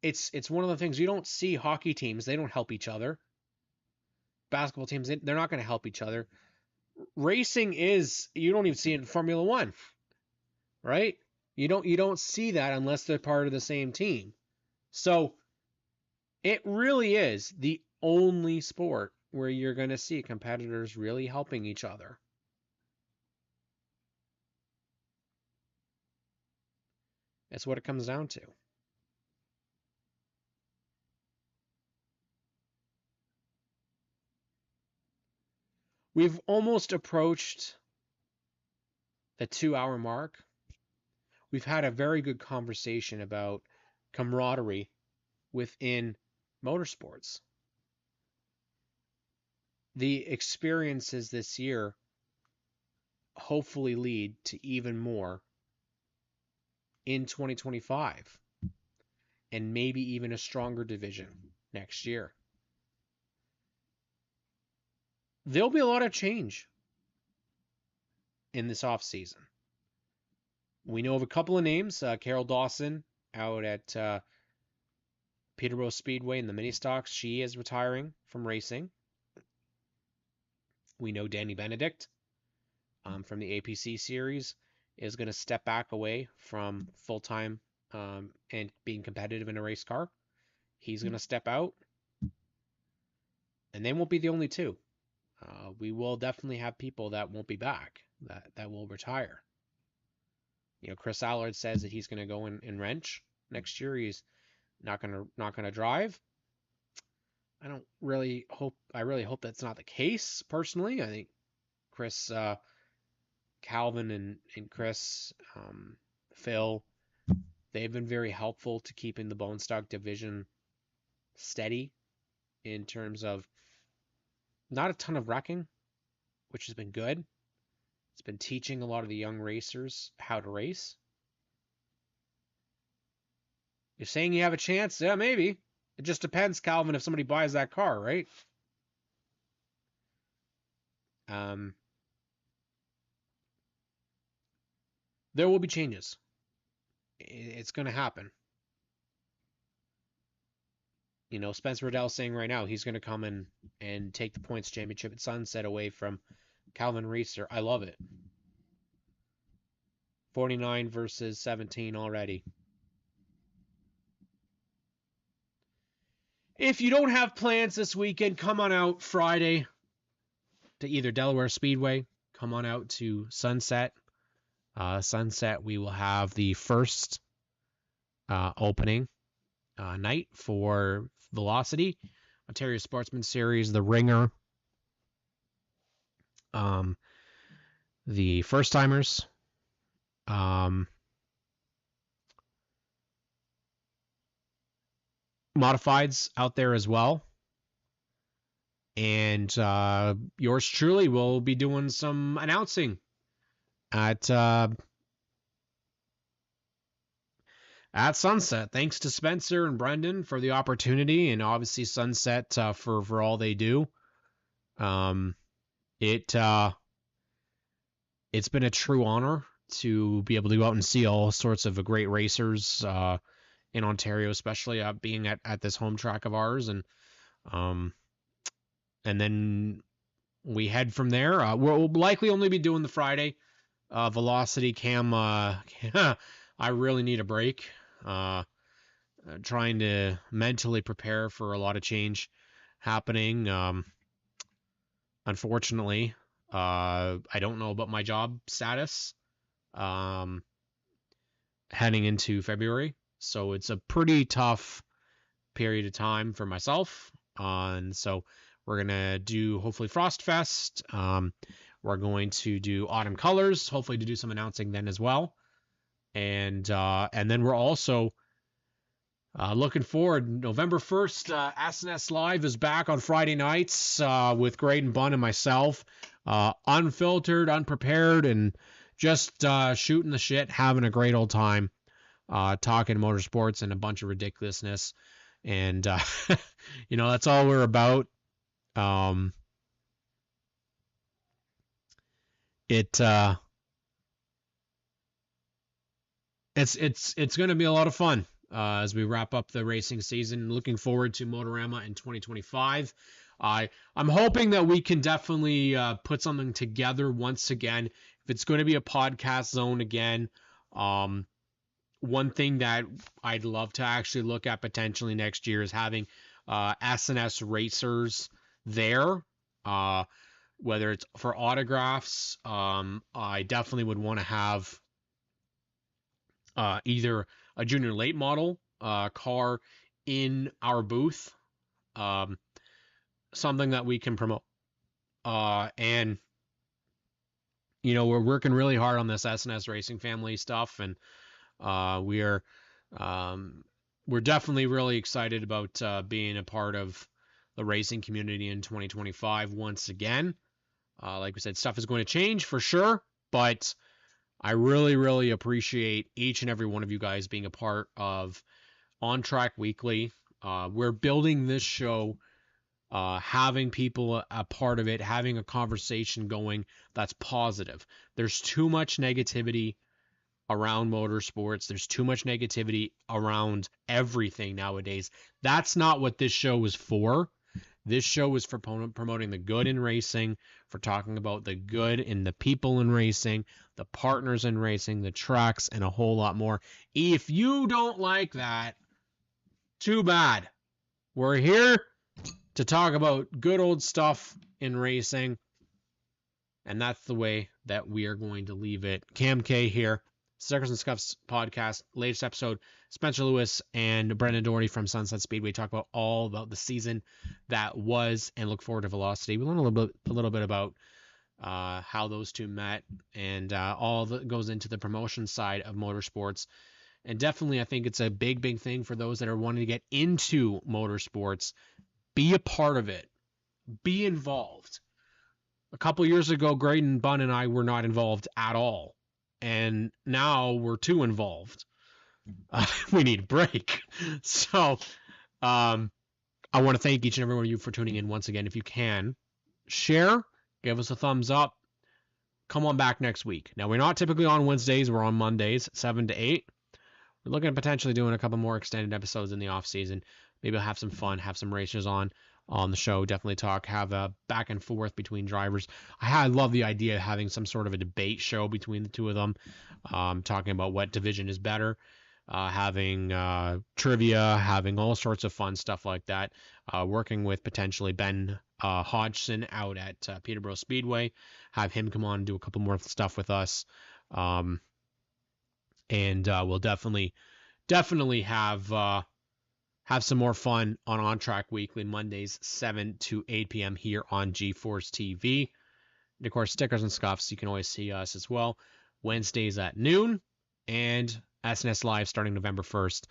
it's one of the things you don't see. Hockey teams, they don't help each other. Basketball teams, they're not going to help each other. Racing is, you don't even see it in Formula One, right? You don't see that unless they're part of the same team. So it really is the only sport where you're going to see competitors really helping each other. That's what it comes down to. We've almost approached the 2-hour mark. We've had a very good conversation about camaraderie within motorsports. The experiences this year hopefully lead to even more in 2025 and maybe even a stronger division next year. There'll be a lot of change in this offseason. We know of a couple of names. Carol Dawson out at Peterborough Speedway in the mini stocks. She is retiring from racing. We know Danny Benedict from the APC series is going to step back away from full-time and being competitive in a race car. He's going to step out. And they won't be the only two. We will definitely have people that won't be back, that will retire. You know, Chris Allard says that he's going to go in wrench next year. He's not going to drive. I really hope that's not the case personally. I think Chris, Calvin and Chris, Phil, they've been very helpful to keeping the bone stock division steady in terms of not a ton of wrecking, which has been good. It's been teaching a lot of the young racers how to race. You're saying you have a chance? Yeah, maybe. It just depends, Calvin, if somebody buys that car, right? There will be changes. It's going to happen. You know, Spencer Riddell saying right now he's going to come in and take the points championship at Sunset away from Calvin Reeser. I love it. 49 versus 17 already. If you don't have plans this weekend, come on out Friday to either Delaware Speedway. Come on out to Sunset. Sunset, we will have the first opening night for Velocity, Ontario Sportsman Series, the Ringer, the First Timers, Modifieds out there as well. And yours truly will be doing some announcing at Sunset. Thanks to Spencer and Brendan for the opportunity, and obviously Sunset for all they do. It's been a true honor to be able to go out and see all sorts of great racers in Ontario, especially being at this home track of ours, and then we head from there. We'll likely only be doing the Friday Velocity Cam. I really need a break. Trying to mentally prepare for a lot of change happening. Unfortunately, I don't know about my job status heading into February, so it's a pretty tough period of time for myself. And so we're gonna do hopefully Frost Fest. We're going to do Autumn Colors, hopefully to do some announcing then as well. And then we're also looking forward. November 1st, SNS Live is back on Friday nights with Graydon Bunn and myself. Unfiltered, unprepared, and just shooting the shit, having a great old time, talking motorsports and a bunch of ridiculousness. And, you know, that's all we're about. It's going to be a lot of fun as we wrap up the racing season. Looking forward to Motorama in 2025. I'm hoping that we can definitely put something together once again. If it's going to be a podcast zone again, one thing that I'd love to actually look at potentially next year is having SNS racers there. Whether it's for autographs, I definitely would want to have either a junior late model car in our booth, something that we can promote. And we're working really hard on this SNS Racing Family stuff, and we're definitely really excited about being a part of the racing community in 2025 once again. Like we said, stuff is going to change for sure, but I really, really appreciate each and every one of you guys being a part of ONTrack Weekly. We're building this show, having people a part of it, having a conversation going that's positive. There's too much negativity around motorsports. There's too much negativity around everything nowadays. That's not what this show is for. This show is for promoting the good in racing, for talking about the good in the people in racing, the partners in racing, the tracks, and a whole lot more. If you don't like that, too bad. We're here to talk about good old stuff in racing, and that's the way that we are going to leave it. Cam K here, Stickers and Scuffs podcast, latest episode. Spencer Lewis and Brendan Doherty from Sunset Speedway talk about all about the season that was, and look forward to Velocity. We learn a little bit about how those two met, and all that goes into the promotion side of motorsports. And definitely, I think it's a big thing for those that are wanting to get into motorsports. Be a part of it. Be involved. A couple years ago, Graydon Bunn and I were not involved at all. And now we're too involved. We need a break. So I want to thank each and every one of you for tuning in once again. If you can, share, give us a thumbs up. Come on back next week. Now, we're not typically on Wednesdays. We're on Mondays, 7 to 8. We're looking at potentially doing a couple more extended episodes in the off season. Maybe I'll have some fun, have some racers on the show. Definitely talk, have a back and forth between drivers. I love the idea of having some sort of a debate show between the two of them, talking about what division is better, having trivia, having all sorts of fun stuff like that. Working with potentially Ben Hodgson out at Peterborough Speedway, have him come on and do a couple more stuff with us. And we'll definitely have some more fun on ONTrack Weekly, Mondays, 7 to 8 p.m. here on GeForce TV. And, of course, Stickers and Scuffs, you can always see us as well, Wednesdays at noon, and SNS Live starting November 1st,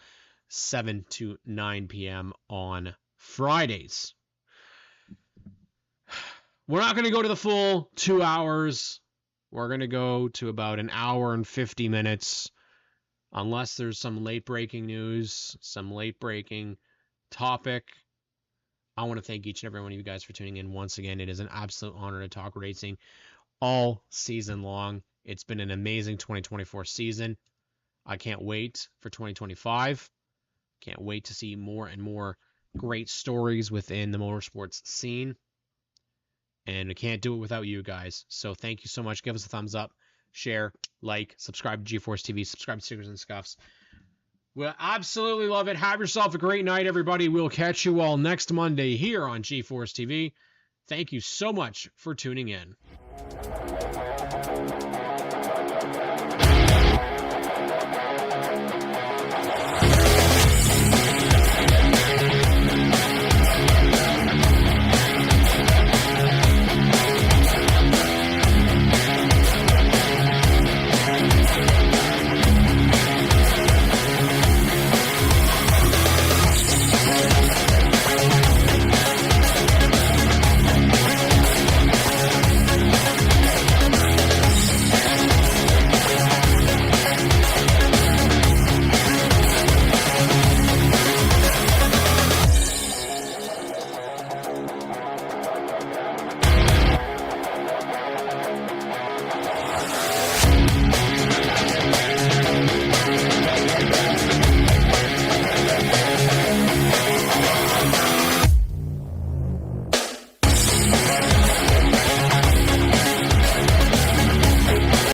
7 to 9 p.m. on Fridays. We're not going to go to the full 2 hours. We're going to go to about an hour and 50 minutes. Unless there's some late-breaking news, some late-breaking topic. I want to thank each and every one of you guys for tuning in once again. It is an absolute honor to talk racing all season long. It's been an amazing 2024 season. I can't wait for 2025. Can't wait to see more and more great stories within the motorsports scene. And I can't do it without you guys. So thank you so much. Give us a thumbs up. Share, like, subscribe to GeForce TV, subscribe to Stickers and Scuffs. We'll absolutely love it. Have yourself a great night, everybody. We'll catch you all next Monday here on GeForce TV. Thank you so much for tuning in.